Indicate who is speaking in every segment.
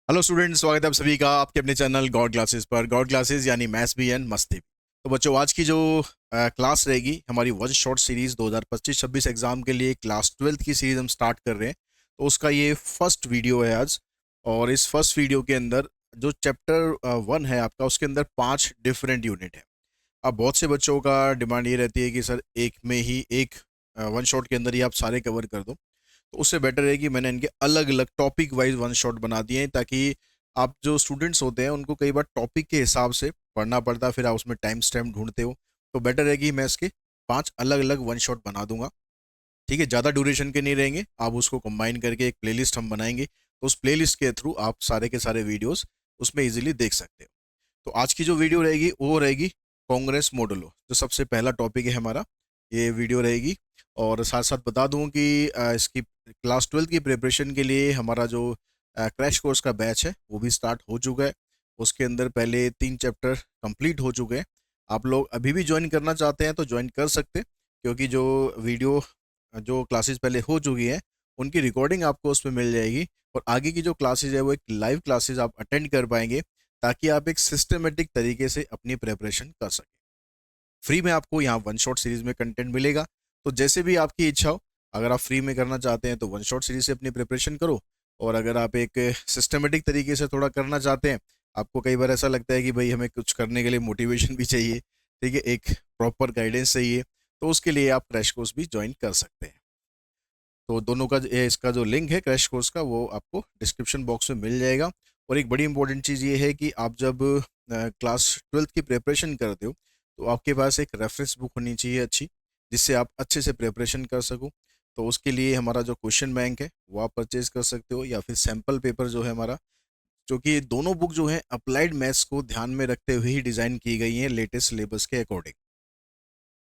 Speaker 1: Hello student, स्वागत है आप सभी का आपके अपने चैनल गॉड क्लासेस पर। गॉड क्लासेस यानी मैथ्स भी एंड मस्ती भी। तो बच्चों, आज की जो क्लास रहेगी हमारी वन शॉट सीरीज 2025-26 एग्जाम के लिए क्लास 12th की सीरीज हम स्टार्ट कर रहे हैं। तो उसका ये फर्स्ट वीडियो है आज। और इस फर्स्ट वीडियो के अंदर जो चैप्टर 1 है आपका, उसके अंदर 5 डिफरेंट यूनिट है। अब बहुत से बच्चों का डिमांड ये रहती है कि सर एक में ही एक वन शॉट के अंदर ही आप सारे कवर कर दो। तो उससे बेटर है कि मैंने इनके अलग अलग टॉपिक वाइज वन शॉट बना दिए हैं, ताकि आप जो स्टूडेंट्स होते हैं उनको कई बार टॉपिक के हिसाब से पढ़ना पड़ता है, फिर आप उसमें टाइम स्टैम्प ढूंढते हो। तो बेटर है कि मैं इसके 5 अलग अलग वन शॉट बना दूंगा। ठीक है, ज़्यादा ड्यूरेशन के नहीं रहेंगे, आप उसको कंबाइन करके एक प्लेलिस्ट हम बनाएंगे। तो उस प्लेलिस्ट के थ्रू आप सारे के सारे वीडियोस उसमें इजीली देख सकते हो। तो आज की जो वीडियो रहेगी वो रहेगी कांग्रेस मॉडुलो, जो सबसे पहला टॉपिक है हमारा, ये वीडियो रहेगी। और साथ साथ बता दूं कि इसकी क्लास 12 की प्रिपरेशन के लिए हमारा जो क्रैश कोर्स का बैच है वो भी स्टार्ट हो चुका है। उसके अंदर पहले 3 चैप्टर कंप्लीट हो चुके हैं। आप लोग अभी भी ज्वाइन करना चाहते हैं तो ज्वाइन कर सकते हैं, क्योंकि जो वीडियो जो क्लासेस पहले हो चुकी हैं उनकी रिकॉर्डिंग आपको उसमें मिल जाएगी। और आगे की जो क्लासेज है वो एक लाइव क्लासेज आप अटेंड कर पाएंगे, ताकि आप एक सिस्टमेटिक तरीके से अपनी प्रिपरेशन कर सकें। फ्री में आपको यहाँ वन शॉट सीरीज में कंटेंट मिलेगा। तो जैसे भी आपकी इच्छा हो, अगर आप फ्री में करना चाहते हैं तो वन शॉट सीरीज से अपनी प्रिपरेशन करो। और अगर आप एक सिस्टमेटिक तरीके से थोड़ा करना चाहते हैं, आपको कई बार ऐसा लगता है कि भाई हमें कुछ करने के लिए मोटिवेशन भी चाहिए, ठीक है, एक प्रॉपर गाइडेंस चाहिए, तो उसके लिए आप क्रैश कोर्स भी ज्वाइन कर सकते हैं। तो दोनों का इसका जो लिंक है क्रैश कोर्स का, वो आपको डिस्क्रिप्शन बॉक्स में मिल जाएगा। और एक बड़ी इंपॉर्टेंट चीज़ ये है कि आप जब क्लास 12th की प्रिपरेशन करते हो तो आपके पास एक रेफरेंस बुक होनी चाहिए अच्छी, जिससे आप अच्छे से प्रिपरेशन कर सको। तो उसके लिए हमारा जो क्वेश्चन बैंक है वो आप परचेज कर सकते हो, या फिर सैम्पल पेपर जो है हमारा, जो कि दोनों बुक जो है अप्लाइड मैथ्स को ध्यान में रखते हुए ही डिज़ाइन की गई हैं लेटेस्ट सिलेबस के अकॉर्डिंग।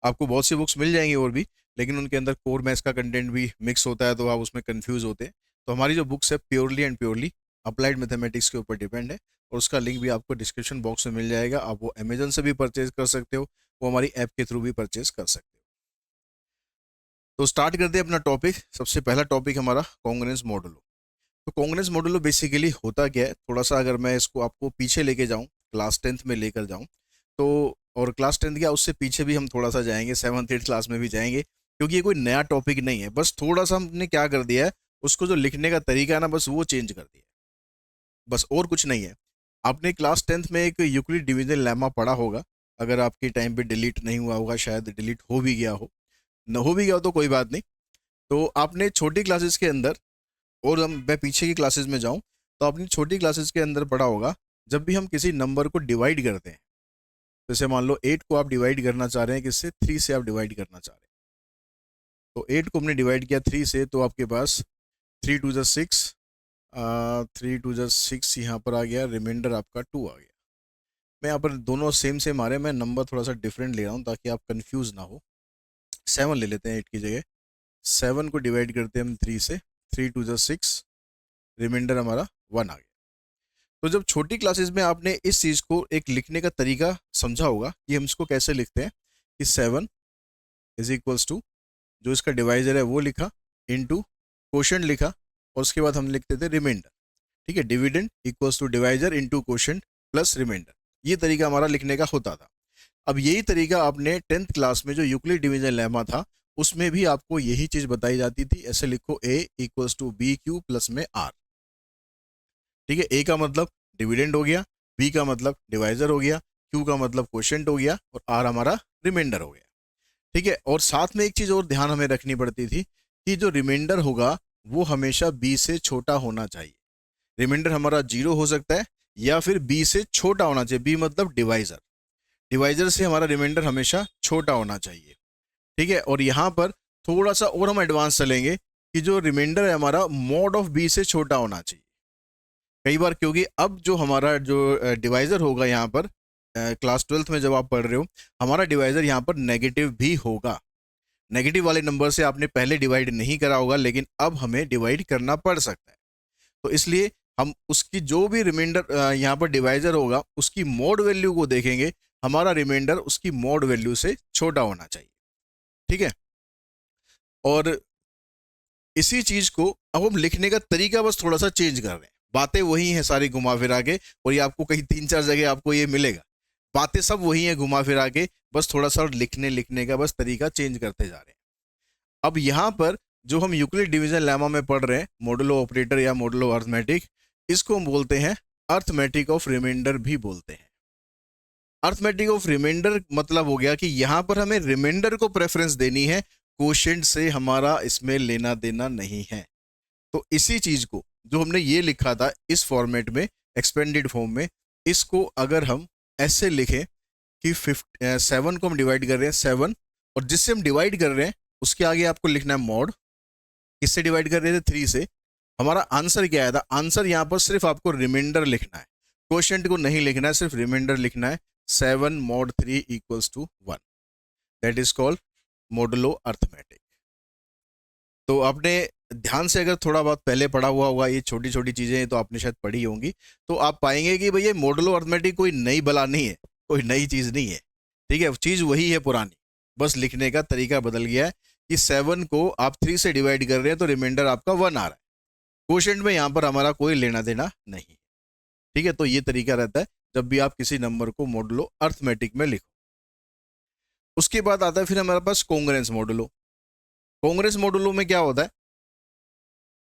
Speaker 1: आपको बहुत सी बुक्स मिल जाएंगी और भी, लेकिन उनके अंदर कोर मैथ्स का कंटेंट भी मिक्स होता है, तो आप उसमें कंफ्यूज होते हैं। तो हमारी जो बुक्स है purely and purely applied mathematics के ऊपर डिपेंड है। और उसका लिंक भी आपको डिस्क्रिप्शन बॉक्स में मिल जाएगा। आप वो अमेजन से भी परचेज कर सकते हो, वो हमारी ऐप के थ्रू भी परचेज कर सकते हो। तो स्टार्ट करते हैं अपना टॉपिक। सबसे पहला टॉपिक हमारा कांग्रेस मॉडुलो। तो कांग्रेस मॉडुलो बेसिकली होता क्या है, थोड़ा सा अगर मैं इसको आपको पीछे लेके जाऊं, क्लास 10th में लेकर जाऊं, तो और क्लास 10th क्या उससे पीछे भी हम थोड़ा सा जाएंगे, 7th 8th क्लास में भी जाएंगे, क्योंकि ये कोई नया टॉपिक नहीं है। बस थोड़ा सा हमने क्या कर दिया है, उसको जो लिखने का तरीका है ना, बस वो चेंज कर दिया है, बस और कुछ नहीं है। आपने क्लास 10th में एक यूक्लिड डिवीजन लेमा पढ़ा होगा, अगर आपके टाइम पे डिलीट नहीं हुआ होगा, शायद डिलीट हो भी गया हो, न हो भी गया हो तो कोई बात नहीं। तो आपने छोटी क्लासेस के अंदर, और हम मैं पीछे की क्लासेस में जाऊं, तो आपने छोटी क्लासेस के अंदर पढ़ा होगा, जब भी हम किसी नंबर को डिवाइड करते हैं, जैसे मान लो 8 को आप डिवाइड करना चाह रहे हैं, किससे, 3 से आप डिवाइड करना चाह रहे हैं। तो 8 को हमने डिवाइड किया 3 से, तो आपके पास 3 2 6, 3 2 6 यहाँ पर आ गया, रिमाइंडर आपका 2 आ गया। मैं यहाँ पर दोनों सेम सेम आ रहे हैं, मैं नंबर थोड़ा सा डिफरेंट ले रहा हूँ ताकि आप कंफ्यूज ना हो। 7 ले लेते हैं 8 की जगह। 7 को डिवाइड करते हैं हम 3 से, 3 2 6, रिमाइंडर हमारा 1 आ गया। तो जब छोटी क्लासेस में आपने इस चीज़ को एक लिखने का तरीका समझा होगा कि हम इसको कैसे लिखते हैं, कि 7 = जो इसका डिवाइजर है वो लिखा, इनटू क्वोशंट लिखा, और उसके बाद हम लिखते थे रिमाइंडर। ठीक है, dividend equals to divisor into quotient plus remainder. ये तरीका हमारा लिखने का होता था। अब यही तरीका आपने 10th क्लास में जो यूक्लिड डिवीजन लेमा था, उसमें भी आपको यही चीज़ बताई जाती थी। ऐसे लिखो, A = BQ प्लस में R। ठीक है, ए का मतलब डिविडेंड हो गया, बी का मतलब डिवाइजर हो गया, क्यू का मतलब क्वोशंट हो गया, और आर हमारा रिमाइंडर हो गया। ठीक है, और साथ में एक चीज और ध्यान हमें रखनी पड़ती थी, कि जो रिमाइंडर होगा वो हमेशा बी से छोटा होना चाहिए। रिमाइंडर हमारा 0 हो सकता है, या फिर बी से छोटा होना चाहिए। बी मतलब डिवाइजर, डिवाइजर से हमारा रिमाइंडर हमेशा छोटा होना चाहिए। ठीक है, और यहाँ पर थोड़ा सा और हम एडवांस चलेंगे, कि जो रिमाइंडर है हमारा मॉड ऑफ बी से छोटा होना चाहिए। कई बार, क्योंकि अब जो हमारा जो डिवाइजर होगा यहाँ पर, क्लास 12th में जब आप पढ़ रहे हो, हमारा डिवाइजर यहाँ पर नेगेटिव भी होगा। नेगेटिव वाले नंबर से आपने पहले डिवाइड नहीं करा होगा, लेकिन अब हमें डिवाइड करना पड़ सकता है। तो इसलिए हम उसकी जो भी रिमाइंडर यहाँ पर डिवाइजर होगा, उसकी मोड वैल्यू को देखेंगे, हमारा रिमाइंडर उसकी मोड वैल्यू से छोटा होना चाहिए। ठीक है, और इसी चीज को अब हम लिखने का तरीका बस थोड़ा सा चेंज कर रहे हैं। बातें वही हैं सारी घुमा फिरा के, और ये आपको कहीं 3-4 जगह आपको ये मिलेगा। बातें सब वही हैं घुमा फिरा के, बस थोड़ा सा लिखने लिखने का बस तरीका चेंज करते जा रहे हैं। अब यहाँ पर जो हम यूक्लिड डिवीजन लेमा में पढ़ रहे हैं, मॉडुलो ऑपरेटर या मॉडुलो अर्थमेटिक, इसको हम बोलते हैं अर्थमेटिक ऑफ रिमाइंडर भी बोलते हैं। अर्थमेटिक ऑफ रिमाइंडर मतलब हो गया कि यहां पर हमें रिमाइंडर को प्रेफरेंस देनी है, कोशेंट से हमारा इसमें लेना देना नहीं है। तो इसी चीज को जो हमने ये लिखा था इस फॉर्मेट में, एक्सपेंडेड फॉर्म में, इसको अगर हम ऐसे लिखें कि 7 को हम डिवाइड कर रहे हैं 7, और जिससे हम डिवाइड कर रहे हैं उसके आगे आपको लिखना है मॉड। किससे डिवाइड कर रहे थे? 3 से। हमारा आंसर क्या आया था? आंसर यहाँ पर सिर्फ आपको रिमाइंडर लिखना है, क्वोशिएंट को नहीं लिखना है, सिर्फ रिमाइंडर लिखना है। 7 mod 3 equals to 1, that is called modulo arithmetic. तो आपने ध्यान से अगर थोड़ा बहुत पहले पढ़ा हुआ होगा, ये छोटी छोटी चीजें तो आपने शायद पढ़ी होंगी, तो आप पाएंगे कि भैया मॉडुलो अर्थमेटिक कोई नई बला नहीं है, कोई नई चीज नहीं है। ठीक है, चीज वही है पुरानी, बस लिखने का तरीका बदल गया है कि 7 को आप 3 से डिवाइड कर रहे हैं तो रिमाइंडर आपका 1 आ रहा है। क्वोशिएंट में यहाँ पर हमारा कोई लेना देना नहीं। ठीक है, तो ये तरीका रहता है जब भी आप किसी नंबर को मॉडुलो अर्थमेटिक में लिखो। उसके बाद आता है फिर हमारे पास कांग्रेंस मॉडुलो। कांग्रेंस मॉडुलो में क्या होता है?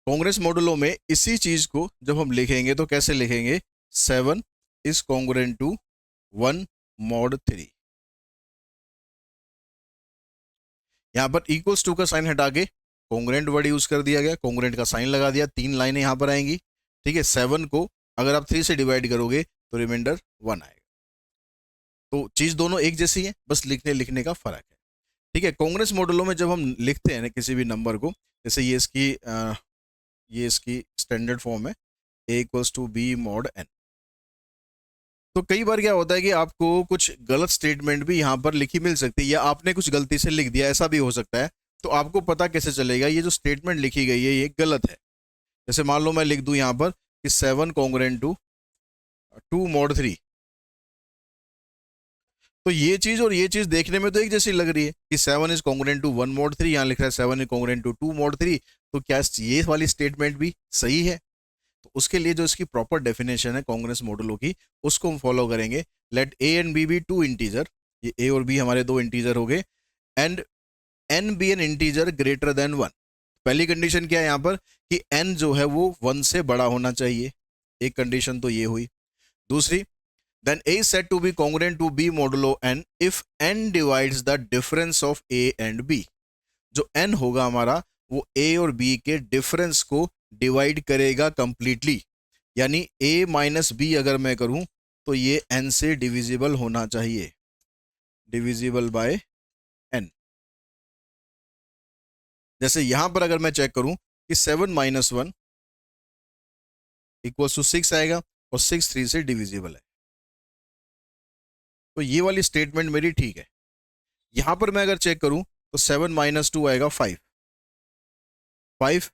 Speaker 1: कांग्रेंस मॉडुलो में इसी चीज को जब हम लिखेंगे तो कैसे लिखेंगे? 7 इज कॉन्ग्रुएंट टू 1 mod 3। यहां पर इक्वल्स टू का साइन हटा के कॉन्ग्रुएंट वर्ड यूज कर दिया गया, कॉन्ग्रुएंट का साइन लगा दिया, 3 लाइनें यहां पर आएंगी। ठीक है, 7 को अगर आप 3 से डिवाइड करोगे तो रिमाइंडर 1 आएगा। तो चीज दोनों एक जैसी है, बस लिखने लिखने का फर्क है। ठीक है, कांग्रेस मॉडुलो में जब हम लिखते हैं किसी भी नंबर को, जैसे ये इसकी स्टैंडर्ड फॉर्म है, a equals to B mod n। तो कई बार क्या होता है कि आपको कुछ गलत स्टेटमेंट भी यहाँ पर लिखी मिल सकती है, या आपने कुछ गलती से लिख दिया, ऐसा भी हो सकता है। तो आपको पता कैसे चलेगा ये जो स्टेटमेंट लिखी गई है ये गलत है? जैसे मान लो मैं लिख दूं यहाँ पर कि 7 कॉन्ग्रुएंट टू 2 mod 3, तो ये चीज और ये चीज देखने में तो एक जैसी लग रही है कि 7 इज कॉन्ग्रुएंट टू 1 mod 3, यहाँ लिख रहा है 7 इज कॉन्ग्रुएंट टू 2 mod 3। तो क्या ये वाली स्टेटमेंट भी सही है? तो उसके लिए जो इसकी प्रॉपर डेफिनेशन है कांग्रेंस मॉडुलो की, उसको हम फॉलो करेंगे। Let A and B be 2 integer, ये ए और बी हमारे 2 इंटीजर हो गए, and N be N integer greater than 1। पहली कंडीशन क्या है यहाँ पर कि एन जो है वो 1 से बड़ा होना चाहिए, एक कंडीशन तो ये हुई। दूसरी, then A is said to be congruent to B modulo n if n divides the difference of A and B। जो n होगा हमारा वो A और B के डिफरेंस को डिवाइड करेगा कंप्लीटली, यानी A माइनस बी अगर मैं करूं तो ये n से डिविजिबल होना चाहिए, डिविजिबल बाय n। जैसे यहां पर अगर मैं चेक करूं कि 7 माइनस 1 इक्वल्स टू 6 आएगा, और 6 3 से डिविजिबल है, तो ये वाली स्टेटमेंट मेरी ठीक है। यहां पर मैं अगर चेक करूं तो 7 माइनस 2 आएगा 5, 5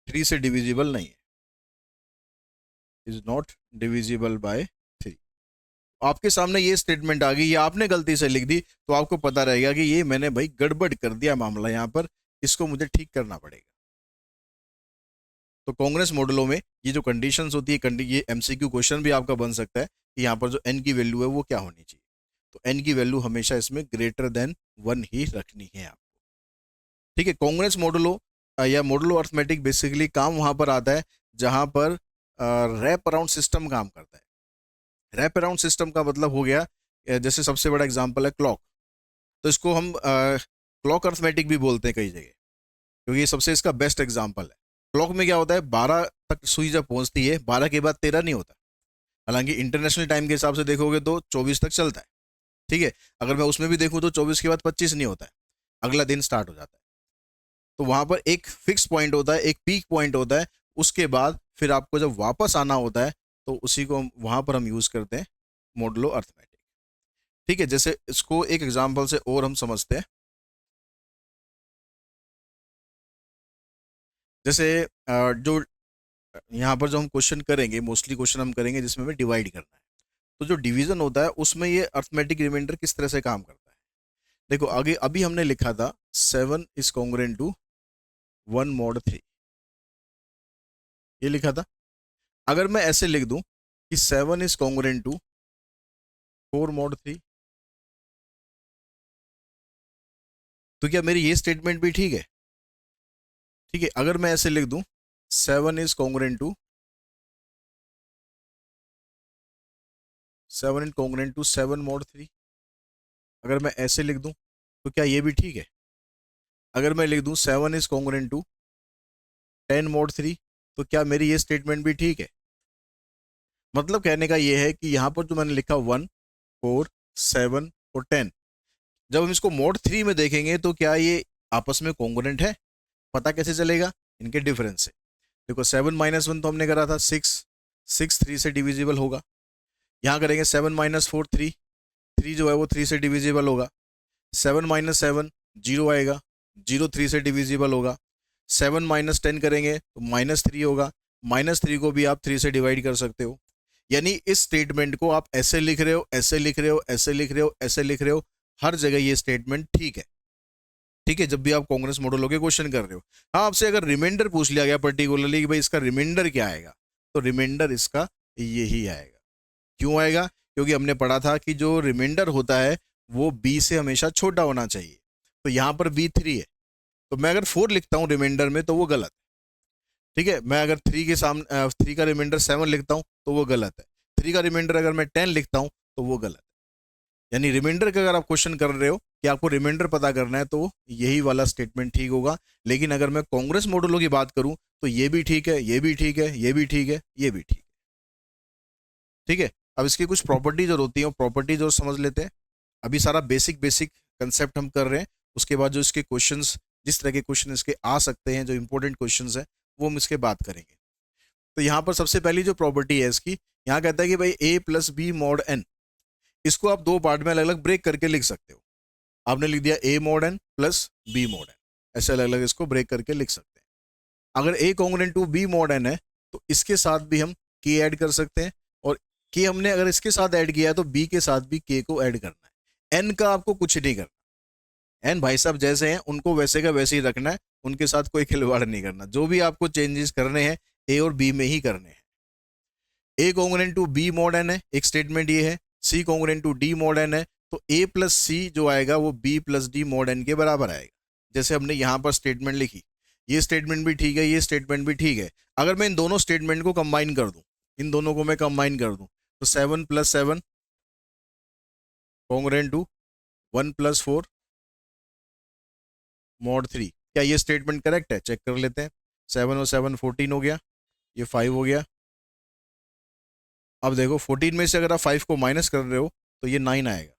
Speaker 1: 3 से डिविजिबल नहीं है, इज नॉट डिविजिबल बाय 3। आपके सामने ये स्टेटमेंट आ गई, ये आपने गलती से लिख दी, तो आपको पता रहेगा कि ये मैंने भाई गड़बड़ कर दिया मामला यहाँ पर, इसको मुझे ठीक करना पड़ेगा। तो कांग्रेस मॉडुलो में ये जो कंडीशंस होती है, ये एमसीक्यू क्वेश्चन भी आपका बन सकता है कि यहाँ पर जो एन की वैल्यू है वो क्या होनी चाहिए। तो एन की वैल्यू हमेशा इसमें ग्रेटर देन 1 ही रखनी है आपको। ठीक है, कांग्रेस मॉडुलो या मॉडुलो अर्थमेटिक बेसिकली काम वहां पर आता है जहां पर रैप अराउंड सिस्टम काम करता है। रैप अराउंड सिस्टम का मतलब हो गया, जैसे सबसे बड़ा एग्जांपल है क्लॉक, तो इसको हम क्लॉक अर्थमेटिक भी बोलते हैं कई जगह, क्योंकि ये सबसे इसका बेस्ट एग्जांपल है। क्लॉक में क्या होता है, 12 तक सुई जब पहुंचती है 12 के बाद 13 नहीं होता। हालांकि इंटरनेशनल टाइम के हिसाब से देखोगे तो 24 तक चलता है। ठीक है, अगर मैं उसमें भी देखूं तो 24 के बाद 25 नहीं होता है, अगला दिन स्टार्ट हो जाता है। तो वहां पर एक फिक्स पॉइंट होता है, एक पीक पॉइंट होता है, उसके बाद फिर आपको जब वापस आना होता है तो उसी को वहां पर हम यूज करते हैं मॉडुलो अर्थमेटिक। ठीक है, जैसे इसको एक एग्जांपल से और हम समझते हैं। जैसे जो यहाँ पर जो हम क्वेश्चन करेंगे, मोस्टली क्वेश्चन हम करेंगे जिसमें हमें डिवाइड करना है, तो जो डिवीजन होता है उसमें ये अर्थमेटिक रिमाइंडर किस तरह से काम करता है। देखो आगे अभी हमने लिखा था 7 इज कॉन्ग्रुएंट टू 1 mod 3, ये लिखा था। अगर मैं ऐसे लिख दूं कि 7 इज कॉन्ग्रुएंट टू 4 mod 3, तो क्या मेरी ये स्टेटमेंट भी ठीक है? ठीक है, अगर मैं ऐसे लिख दूं 7 इज कॉन्ग्रुएंट टू 7 mod 3, अगर मैं ऐसे लिख दूं तो क्या ये भी ठीक है? अगर मैं लिख दूं 7 इज कॉन्ग्रुएंट टू 10 mod 3, तो क्या मेरी ये स्टेटमेंट भी ठीक है? मतलब कहने का ये है कि यहां पर जो मैंने लिखा 1, 4, 7 और 10, जब हम इसको मोड 3 में देखेंगे तो क्या ये आपस में कॉन्ग्रुएंट है? पता कैसे चलेगा? इनके डिफरेंस से। देखो 7 - 1 तो हमने करा था 6, 6 3 से डिविजिबल होगा। यहाँ करेंगे 7 - 4 3, 3 जो है वो 3 से डिविजिबल होगा। 7 - 7 0 आएगा, 0 3 से डिविजिबल होगा। 7 - 10 करेंगे तो -3 होगा, -3 को भी आप 3 से डिवाइड कर सकते हो। यानी इस स्टेटमेंट को आप ऐसे लिख रहे हो, ऐसे लिख रहे हो, ऐसे लिख रहे हो, ऐसे लिख रहे हो, हर जगह ये स्टेटमेंट ठीक है। ठीक है, जब भी आप कांग्रेस मॉडलों के क्वेश्चन कर रहे हो। हाँ, आपसे अगर रिमाइंडर पूछ लिया गया पर्टिकुलरली कि भाई इसका रिमाइंडर क्या आएगा, तो रिमाइंडर इसका यही आएगा। क्यों आएगा? क्योंकि हमने पढ़ा था कि जो रिमाइंडर होता है वो बी से हमेशा छोटा होना चाहिए। तो यहाँ पर बी 3 है, तो मैं अगर 4 लिखता हूँ रिमाइंडर में तो वो गलत है। ठीक है, मैं अगर 3 के सामने 3 का रिमाइंडर 7 लिखता हूँ तो वो गलत है। 3 का रिमाइंडर अगर मैं 10 लिखता हूँ तो वो गलत है। यानी रिमाइंडर का अगर आप क्वेश्चन कर रहे हो कि आपको रिमाइंडर पता करना है तो यही वाला स्टेटमेंट ठीक होगा। लेकिन अगर मैं कांग्रेस मॉडलों की बात करूं तो ये भी ठीक है, ये भी ठीक है, ये भी ठीक है, ये भी ठीक है। ठीक है, अब इसकी कुछ प्रॉपर्टीज और होती हैं, प्रॉपर्टीज और समझ लेते हैं। अभी सारा बेसिक बेसिक कंसेप्ट हम कर रहे हैं, उसके बाद जो इसके क्वेश्चंस, जिस तरह के क्वेश्चन इसके आ सकते हैं, जो इंपॉर्टेंट क्वेश्चंस हैं, वो हम इसके बात करेंगे। तो यहाँ पर सबसे पहली जो प्रॉपर्टी है इसकी, यहाँ कहता है कि भाई a + b mod n, इसको आप दो पार्ट में अलग अलग ब्रेक करके लिख सकते हो। आपने लिख दिया a mod n plus b mod n, ऐसे अलग अलग इसको ब्रेक करके लिख सकते हैं। अगर a congruent to b mod n है तो इसके साथ भी हम k ऐड कर सकते हैं, और k हमने अगर इसके साथ ऐड किया है तो b के साथ भी k को ऐड करना है। n का आपको कुछ नहीं करना, n भाई साहब जैसे हैं उनको वैसे का वैसे ही रखना है, उनके साथ कोई खिलवाड़ नहीं करना। जो भी आपको चेंजेस करने हैं a और b में ही करने हैं। a congruent to b mod n है, एक स्टेटमेंट ये है। c congruent to d mod n है, तो a + c जो आएगा वो b + d mod n के बराबर आएगा। जैसे हमने यहाँ पर स्टेटमेंट लिखी, ये स्टेटमेंट भी ठीक है, ये स्टेटमेंट भी ठीक है। अगर मैं इन दोनों स्टेटमेंट को कंबाइन कर दूं, इन दोनों को मैं कंबाइन कर दूं, तो 7 + 7 कॉन्ग्रुएंट टू 1 + 4 mod 3, क्या ये स्टेटमेंट करेक्ट है? चेक कर लेते हैं। 7 और 7 14 हो गया, ये 5 हो गया। अब देखो 14 में से अगर आप 5 को माइनस कर रहे हो तो ये 9 आएगा,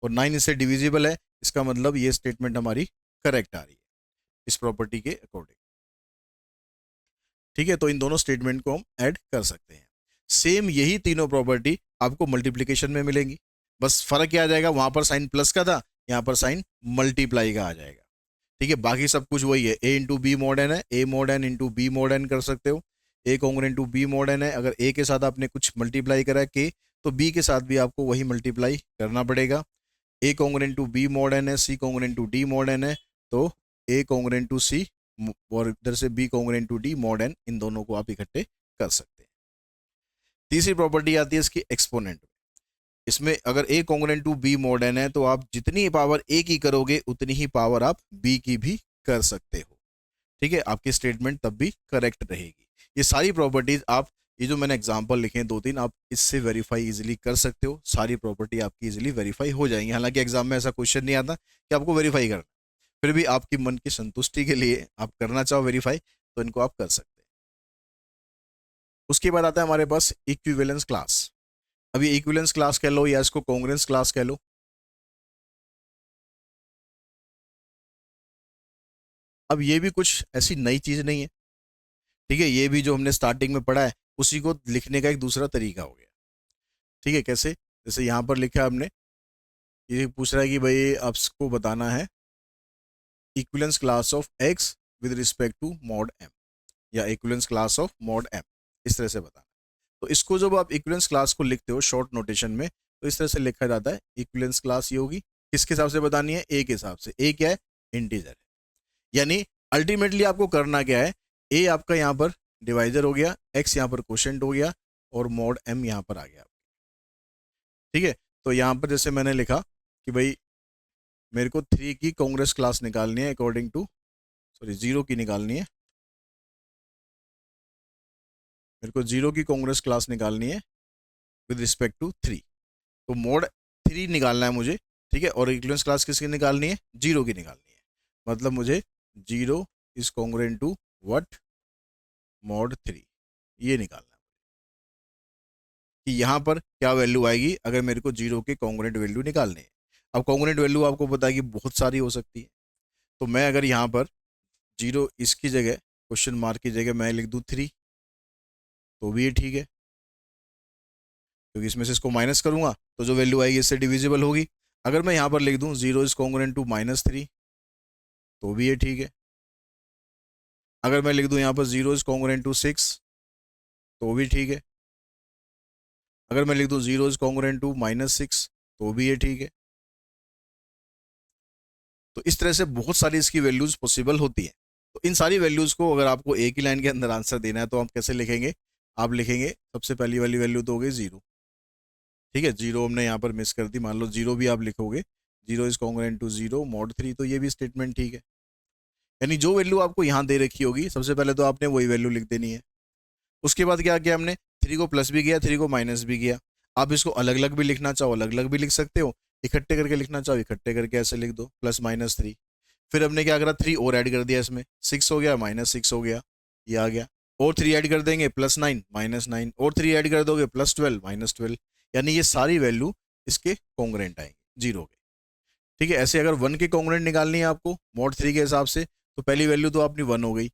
Speaker 1: और 9 इससे डिविजिबल है। इसका मतलब ये स्टेटमेंट हमारी करेक्ट आ रही है इस प्रॉपर्टी के अकॉर्डिंग। ठीक है, तो इन दोनों स्टेटमेंट को हम ऐड कर सकते हैं। सेम यही तीनों प्रॉपर्टी आपको मल्टीप्लीकेशन में मिलेंगी, बस फर्क क्या आ जाएगा, वहां पर साइन प्लस का था, यहाँ पर साइन मल्टीप्लाई का आ जाएगा। ठीक है, बाकी सब कुछ वही है। a into B mod n है, a mod n into B mod n कर सकते हो। a congruent to B mod n है, अगर a के साथ आपने कुछ मल्टीप्लाई करा है k, तो b के साथ भी आपको वही मल्टीप्लाई करना पड़ेगा। a congruent to b mod n है, c congruent to d mod n है, तो a कॉन्ग्रुएंट टू c और इधर से b congruent to d mod n, इन दोनों को आप इकट्ठे कर सकते हैं। तीसरी प्रॉपर्टी आती है इसकी एक्सपोनेंट। इसमें अगर a congruent to b mod n है तो आप जितनी पावर a की करोगे उतनी ही पावर आप b की भी कर सकते हो। ठीक है, आपकी स्टेटमेंट तब भी करेक्ट रहेगी। ये सारी प्रॉपर्टीज आप, ये जो मैंने एग्जांपल लिखे हैं 2-3, आप इससे वेरीफाई इजीली कर सकते हो। सारी प्रॉपर्टी आपकी इजीली वेरीफाई हो जाएंगी। हालांकि एग्जाम में ऐसा क्वेश्चन नहीं आता कि आपको वेरीफाई करना, फिर भी आपकी मन की संतुष्टि के लिए आप करना चाहो वेरीफाई तो इनको आप कर सकते हैं। उसके बाद आता है हमारे पास इक्विवेलेंस क्लास। अब ये इक्विवेलेंस क्लास कह लो या इसको कॉन्ग्रुएंस क्लास कह लो। अब ये भी कुछ ऐसी नई चीज नहीं है। ठीक है, ये भी जो हमने स्टार्टिंग में पढ़ा है उसी को लिखने का एक दूसरा तरीका हो गया। ठीक है, कैसे? जैसे यहाँ पर लिखा है हमने, ये पूछ रहा है कि भाई आपको बताना है equivalence class of X with respect to mod m, या equivalence class of mod m, इस तरह से बताना। तो इसको जब आप इक्विवेलेंस क्लास को लिखते हो शॉर्ट नोटेशन में, तो इस तरह से लिखा जाता है। इक्विवेलेंस क्लास ये होगी, किसके हिसाब से बतानी है? ए के हिसाब से। ए क्या है? इंटीजर है। यानी अल्टीमेटली आपको करना क्या है, ए आपका यहाँ पर डिवाइजर हो गया, x यहाँ पर क्वोशेंट हो गया और मॉड m यहाँ पर आ गया। ठीक है, तो यहाँ पर जैसे मैंने लिखा कि भाई मेरे को 3 की कांग्रेस क्लास निकालनी है अकॉर्डिंग टू, सॉरी 0 की निकालनी है, मेरे को 0 की कांग्रेस क्लास निकालनी है विद रिस्पेक्ट टू 3। तो मोड 3 निकालना है मुझे, ठीक है, और इक्विवेलेंस क्लास किसकी निकालनी है, 0 की निकालनी है। मतलब मुझे 0 is congruent to what, mod 3, ये निकालना है कि यहाँ पर क्या वैल्यू आएगी अगर मेरे को 0 के कॉन्ग्रुएंट वैल्यू निकालनी है। अब कॉन्ग्रुएंट वैल्यू आपको पता है कि बहुत सारी हो सकती है, तो मैं अगर यहाँ पर 0 इसकी जगह, क्वेश्चन मार्क की जगह मैं लिख दूँ 3, तो भी ये ठीक है, क्योंकि इसमें से इसको माइनस करूंगा तो जो वैल्यू आएगी इससे डिविजिबल होगी। अगर मैं यहाँ पर लिख दूँ 0 इज कॉन्ग्रुएंट टू -3, तो भी ये ठीक है। अगर मैं लिख दूँ यहाँ पर 0 इज कॉन्ग्रुएंट टू 6, तो भी ठीक है। अगर मैं लिख दूँ 0 इज कॉन्ग्रुएंट टू -6, तो भी ये ठीक है। तो इस तरह से बहुत सारी इसकी वैल्यूज पॉसिबल होती हैं। तो इन सारी वैल्यूज को अगर आपको एक ही लाइन के अंदर आंसर देना है तो आप कैसे लिखेंगे, आप लिखेंगे सबसे पहली वाली वैल्यू तो हो गई 0, ठीक है, 0 हमने यहाँ पर मिस कर दी, मान लो 0 भी आप लिखोगे, 0 इज कॉन्ग्रुएंट टू 0 मॉड 3, तो ये भी स्टेटमेंट ठीक है। यानी जो वैल्यू आपको यहाँ दे रखी होगी सबसे पहले तो आपने वही वैल्यू लिख देनी है। उसके बाद क्या किया हमने, 3 को प्लस भी किया, 3 को माइनस भी किया। आप इसको अलग अलग भी लिखना चाहो अलग अलग भी लिख सकते हो, इकट्ठे करके लिखना चाहो इकट्ठे करके ऐसे लिख दो, +-3। फिर हमने क्या करा, 3 और ऐड कर दिया, इसमें 6 हो गया, -6 हो गया, ये आ गया। और 3 ऐड कर देंगे +9 -9, और 3 ऐड कर दोगे +12 -12, यानी ये सारी वैल्यू इसके कॉन्ग्रुएंट आएंगे 0 के। ठीक है, ऐसे अगर 1 के कॉन्ग्रुएंट निकालनी है आपको मॉड 3 के हिसाब से, तो पहली वैल्यू तो अपनी 1 हो गई।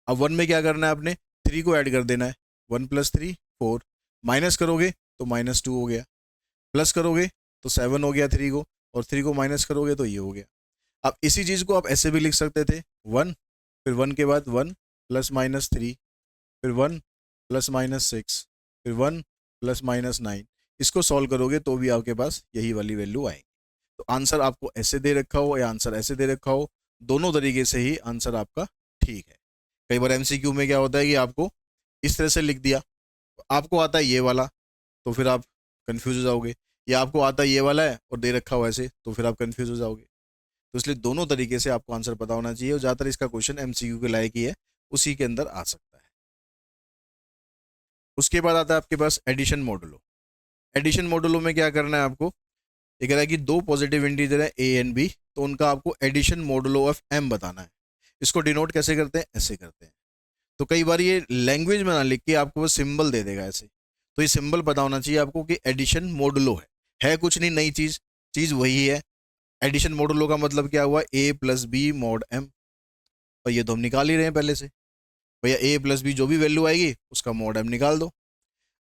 Speaker 1: अब 1 में क्या करना है आपने, 3 को ऐड कर देना है, 1 + 3 4, माइनस करोगे तो -2 हो गया, प्लस करोगे तो 7 हो गया 3 को, और 3 को माइनस करोगे तो ये हो गया। अब इसी चीज़ को आप ऐसे भी लिख सकते थे, 1, फिर 1 के बाद 1 +-3, फिर 1 +-6, फिर 1 +-9। इसको सॉल्व करोगे तो भी आपके पास यही वाली वैल्यू आएगी। तो आंसर आपको ऐसे दे रखा हो या आंसर ऐसे दे रखा हो, दोनों तरीके से ही आंसर आपका ठीक है। कई बार एमसीक्यू में क्या होता है कि आपको इस तरह से लिख दिया, आपको आता है ये वाला, तो फिर आप कंफ्यूज हो जाओगे, या आपको आता है ये वाला है और दे रखा हो ऐसे, तो फिर आप कंफ्यूज हो जाओगे। तो इसलिए दोनों तरीके से आपको आंसर पता होना चाहिए, और ज़्यादातर इसका क्वेश्चन एमसीक्यू के लायक ही है, उसी के अंदर आ सकता है। उसके बाद आता है आपके पास एडिशन मॉडुलो। एडिशन मॉडुलो में क्या करना है आपको, ये कह रहा है कि दो पॉजिटिव इंटीजर है ए एंड बी, तो उनका आपको एडिशन मॉडुलो ऑफ एम बताना है। इसको डिनोट कैसे करते हैं, ऐसे करते हैं। तो कई बार ये लैंग्वेज में ना लिख के आपको वो सिंबल दे देगा ऐसे, तो ये सिंबल पता होना चाहिए आपको कि एडिशन मॉडुलो है कुछ नहीं नई चीज़, चीज़ वही है। एडिशन मॉडुलो का मतलब क्या हुआ, a + b मॉड m, और ये तो हम निकाल ही रहे हैं पहले से, भैया a + b जो भी वैल्यू आएगी उसका मॉड m निकाल दो।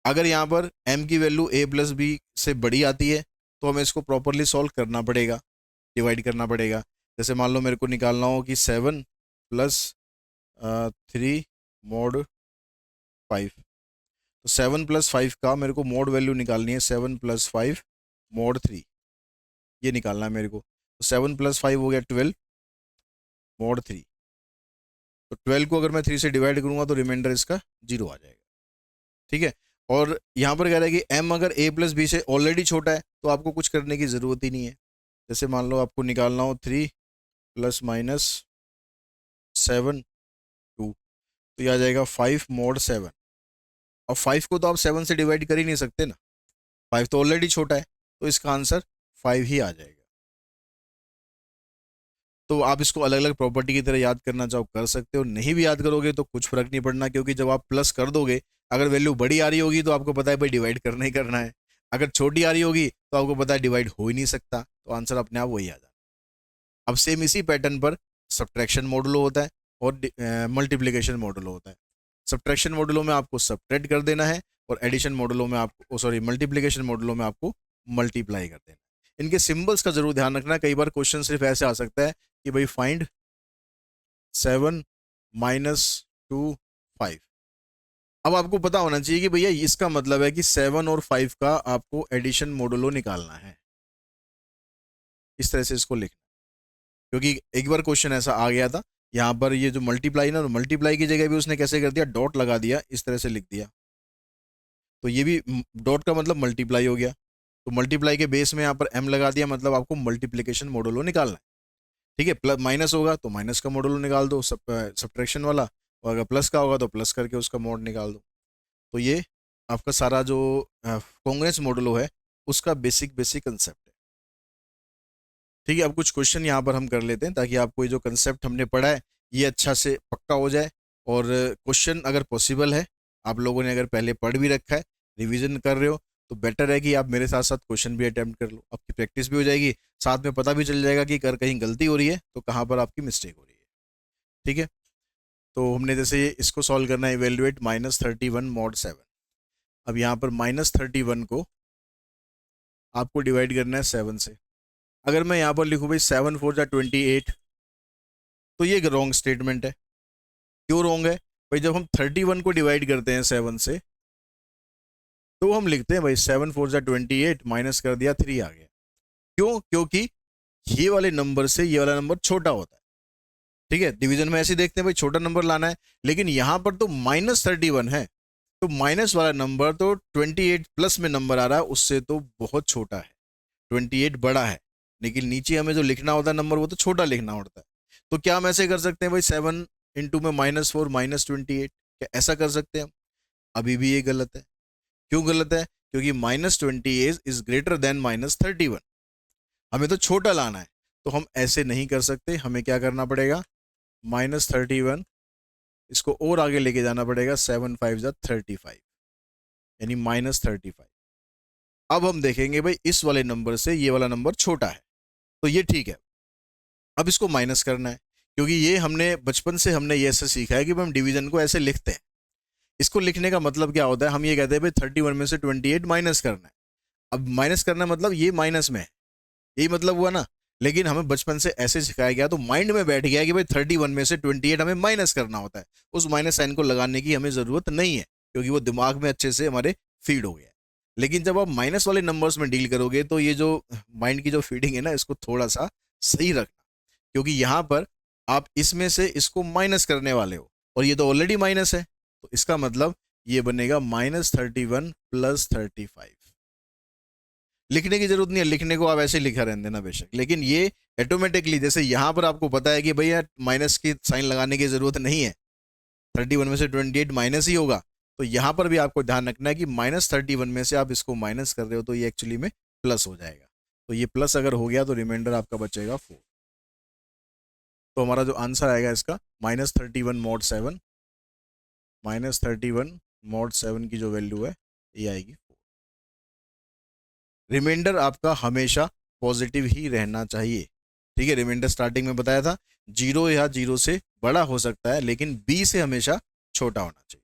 Speaker 1: अगर यहाँ पर m की वैल्यू a + b से बड़ी आती है तो हमें इसको प्रॉपरली सॉल्व करना पड़ेगा, डिवाइड करना पड़ेगा। जैसे मान लो मेरे को निकालना हो कि 7 + 3 मॉड 5, तो 7 + 5 का मेरे को मॉड वैल्यू निकालनी है, 7 + 5 मॉड 3, ये निकालना है मेरे को। तो 7 + 5 हो गया 12 मॉड 3, तो 12 को अगर मैं 3 से डिवाइड करूंगा तो रिमाइंडर इसका 0 आ जाएगा। ठीक है, और यहाँ पर कह रहा है कि m अगर a + b से ऑलरेडी छोटा है तो आपको कुछ करने की ज़रूरत ही नहीं है। जैसे मान लो आपको निकालना हो 3 ± 7 2, तो ये आ जाएगा 5 मॉड 7। अब 5 को तो आप 7 से डिवाइड कर ही नहीं सकते ना, 5 तो ऑलरेडी छोटा है, तो इसका आंसर 5 ही आ जाएगा। तो आप इसको अलग अलग प्रॉपर्टी की तरह याद करना चाहो कर सकते हो, नहीं भी याद करोगे तो कुछ फर्क नहीं पड़ना, क्योंकि जब आप प्लस कर दोगे, अगर वैल्यू बड़ी आ रही होगी तो आपको पता है भाई डिवाइड करना ही करना है, अगर छोटी आ रही होगी तो आपको पता है डिवाइड हो ही नहीं सकता, तो आंसर अपने आप वही आ जाता है। अब सेम इसी पैटर्न पर सब्ट्रैक्शन मॉडुलो होता है और मल्टीप्लिकेशन मॉडुलो होता है। सब्ट्रैक्शन मॉडुलो में आपको सब्ट्रैक्ट कर देना है, और एडिशन मॉडुलो में आपको, सॉरी, मल्टीप्लिकेशन मॉडुलो में आपको मल्टीप्लाई कर देना है। इनके सिंबल्स का जरूर ध्यान रखना, कई बार क्वेश्चन सिर्फ ऐसे आ सकता है कि भाई फाइंड 7 - 2 5। अब आपको पता होना चाहिए कि भैया इसका मतलब है कि 7 और 5 का आपको एडिशन मॉडुलो निकालना है, इस तरह से इसको लिखना, क्योंकि एक बार क्वेश्चन ऐसा आ गया था यहाँ पर ये जो मल्टीप्लाई ना, मल्टीप्लाई की जगह भी उसने कैसे कर दिया, डॉट लगा दिया, इस तरह से लिख दिया। तो ये भी डॉट का मतलब मल्टीप्लाई हो गया। तो मल्टीप्लाई के बेस में यहाँ पर m लगा दिया, मतलब आपको मल्टीप्लिकेशन मॉडुलो निकालना है। ठीक है, प्लस माइनस होगा तो माइनस का मॉडुलो निकाल दो, सब्ट्रैक्शन वाला। और अगर प्लस का होगा तो प्लस करके उसका मॉड निकाल दो। तो ये आपका सारा जो कांग्रेस मॉडुलो है उसका बेसिक बेसिक कंसेप्ट है। ठीक है, अब कुछ क्वेश्चन यहाँ पर हम कर लेते हैं ताकि आपको ये जो कंसेप्ट हमने पढ़ा है ये अच्छा से पक्का हो जाए। और क्वेश्चन अगर पॉसिबल है, आप लोगों ने अगर पहले पढ़ भी रखा है, रिवीजन कर रहे हो, तो बेटर है कि आप मेरे साथ साथ क्वेश्चन भी अटेम्प्ट कर लो, आपकी प्रैक्टिस भी हो जाएगी, साथ में पता भी चल जाएगा कि कर कहीं गलती हो रही है तो कहाँ पर आपकी मिस्टेक हो रही है। ठीक है, तो हमने जैसे इसको सॉल्व करना है, इवेल्युएट -31 mod 7। अब यहाँ पर -31 को आपको डिवाइड करना है 7 से। अगर मैं यहाँ पर लिखूँ भाई 7 4 जा 28, तो ये रॉन्ग स्टेटमेंट है। क्यों रॉन्ग है भाई, जब हम 31 को डिवाइड करते हैं 7 से तो हम लिखते हैं भाई 7 4 जा 28 माइनस कर दिया 3 आ गया। क्यों, क्योंकि ये वाले नंबर से ये वाला नंबर छोटा होता है। ठीक है, डिवीजन में ऐसे देखते हैं भाई छोटा नंबर लाना है, लेकिन यहाँ पर तो -31 है, तो माइनस वाला नंबर तो 28 प्लस में नंबर आ रहा है उससे तो बहुत छोटा है, 28 बड़ा है, लेकिन नीचे हमें जो लिखना होता है नंबर वो तो छोटा लिखना होता है। तो क्या हम ऐसे कर सकते हैं भाई 7 इंटू में -4 -28, क्या ऐसा कर सकते हैं हम? अभी भी ये गलत है। क्यों गलत है, क्योंकि -28 इज ग्रेटर देन -31, हमें तो छोटा लाना है। तो हम ऐसे नहीं कर सकते, हमें क्या करना पड़ेगा, -31 इसको और आगे लेके जाना पड़ेगा, 7 5 जा 35, यानी -35। अब हम देखेंगे भाई इस वाले नंबर से ये वाला नंबर छोटा है, तो ये ठीक है। अब इसको माइनस करना है, क्योंकि ये हमने बचपन से हमने ये ऐसे सीखा है कि हम डिवीजन को ऐसे लिखते हैं। इसको लिखने का मतलब क्या होता है, हम ये कहते हैं भाई 31 में से 28 माइनस करना है। अब माइनस करना मतलब ये माइनस में है, यही मतलब हुआ ना। लेकिन हमें बचपन से ऐसे सिखाया गया, तो माइंड में बैठ गया कि भाई 31 में से 28 हमें माइनस करना होता है। उस माइनस साइन को लगाने की हमें जरूरत नहीं है, क्योंकि वो दिमाग में अच्छे से हमारे फीड हो गया है। लेकिन जब आप माइनस वाले नंबर्स में डील करोगे तो ये जो माइंड की जो फीडिंग है ना, इसको थोड़ा सा सही रखना, क्योंकि यहाँ पर आप इसमें से इसको माइनस करने वाले हो और ये तो ऑलरेडी माइनस है, तो इसका मतलब ये बनेगा -31 + 35। लिखने की जरूरत नहीं है, लिखने को आप ऐसे लिखा रहने देना बेशक, लेकिन ये ऑटोमेटिकली, जैसे यहाँ पर आपको पता है कि भैया माइनस की साइन लगाने की जरूरत नहीं है, 31 में से 28 माइनस ही होगा, तो यहाँ पर भी आपको ध्यान रखना है कि -31 में से आप इसको माइनस कर रहे हो तो ये एक्चुअली में प्लस हो जाएगा। तो ये प्लस अगर हो गया तो रिमाइंडर आपका बचेगा 4। तो हमारा जो आंसर आएगा इसका -31 mod 7, -31 mod 7 की जो वैल्यू है ये आएगी 4। रिमाइंडर आपका हमेशा पॉजिटिव ही रहना चाहिए। ठीक है, रिमाइंडर स्टार्टिंग में बताया था 0 या 0 से बड़ा हो सकता है, लेकिन b से हमेशा छोटा होना चाहिए।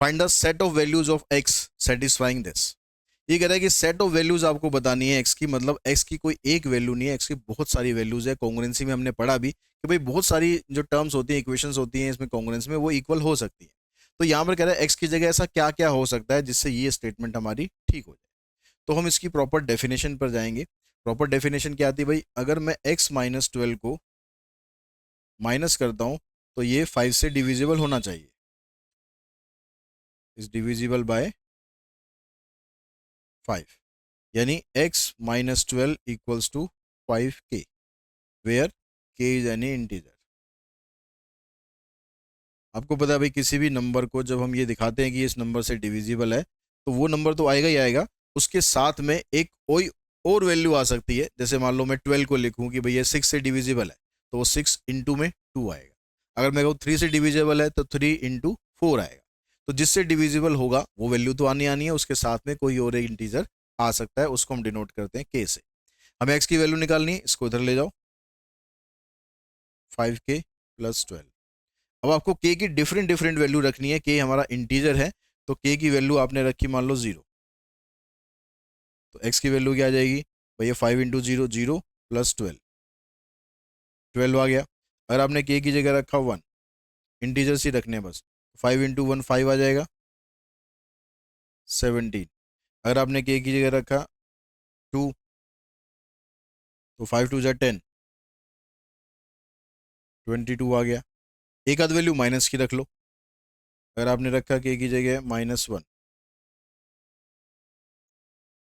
Speaker 1: Find the set of values of x satisfying this. ये कह रहा है कि सेट ऑफ वैल्यूज आपको बतानी है x की, मतलब x की कोई एक वैल्यू नहीं है, x की बहुत सारी वैल्यूज है। कॉन्ग्रुएंसी में हमने पढ़ा भी कि भाई बहुत सारी जो टर्म्स होती हैं, इक्वेशंस होती हैं इसमें कॉन्ग्रुएंस में, वो इक्वल हो सकती है। तो यहाँ पर कह रहा है x की जगह ऐसा क्या क्या हो सकता है जिससे ये स्टेटमेंट हमारी ठीक हो जाए। तो हम इसकी प्रॉपर डेफिनेशन पर जाएंगे। प्रॉपर डेफिनेशन क्या आती है भाई, अगर मैं x-12 को माइनस करता हूं तो ये 5 से डिविजिबल होना चाहिए, इज डिविजिबल बाय 5, यानी x-12 equals to 5k, where k is any integer. आपको पता है भाई किसी भी नंबर को जब हम ये दिखाते हैं कि इस नंबर से डिविजिबल है, तो वो नंबर तो आएगा ही आएगा, उसके साथ में एक कोई और वैल्यू आ सकती है। जैसे मान लो मैं 12 को लिखूं कि भैया 6 से डिविजिबल है, तो वो 6 इंटू में 2 आएगा। अगर मैं कहूँ 3 से डिविजिबल है तो 3 इंटू 4 आएगा। तो जिससे डिविजिबल होगा वो वैल्यू तो आनी आनी है, उसके साथ में कोई और एक इंटीजर आ सकता है, उसको हम डिनोट करते हैं के से। हमें एक्स की वैल्यू निकालनी है, इसको इधर ले जाओ, 5k + 12। अब आपको k की डिफरेंट डिफरेंट वैल्यू रखनी है, k हमारा इंटीजर है, तो k की वैल्यू आपने रखी मान लो 0, तो x की वैल्यू क्या आ जाएगी भैया, 5 इंटू 0 0 + 12, 12 आ गया। अगर आपने k की जगह रखा 1, इंटीजर्स ही रखने हैं बस, 5 इंटू 1 5 आ जाएगा, 17। अगर आपने k की जगह रखा 2, तो 5 2 जा 10, 22 आ गया। एक आध वैल्यू माइनस की रख लो। अगर आपने रखा कि की जगह -1,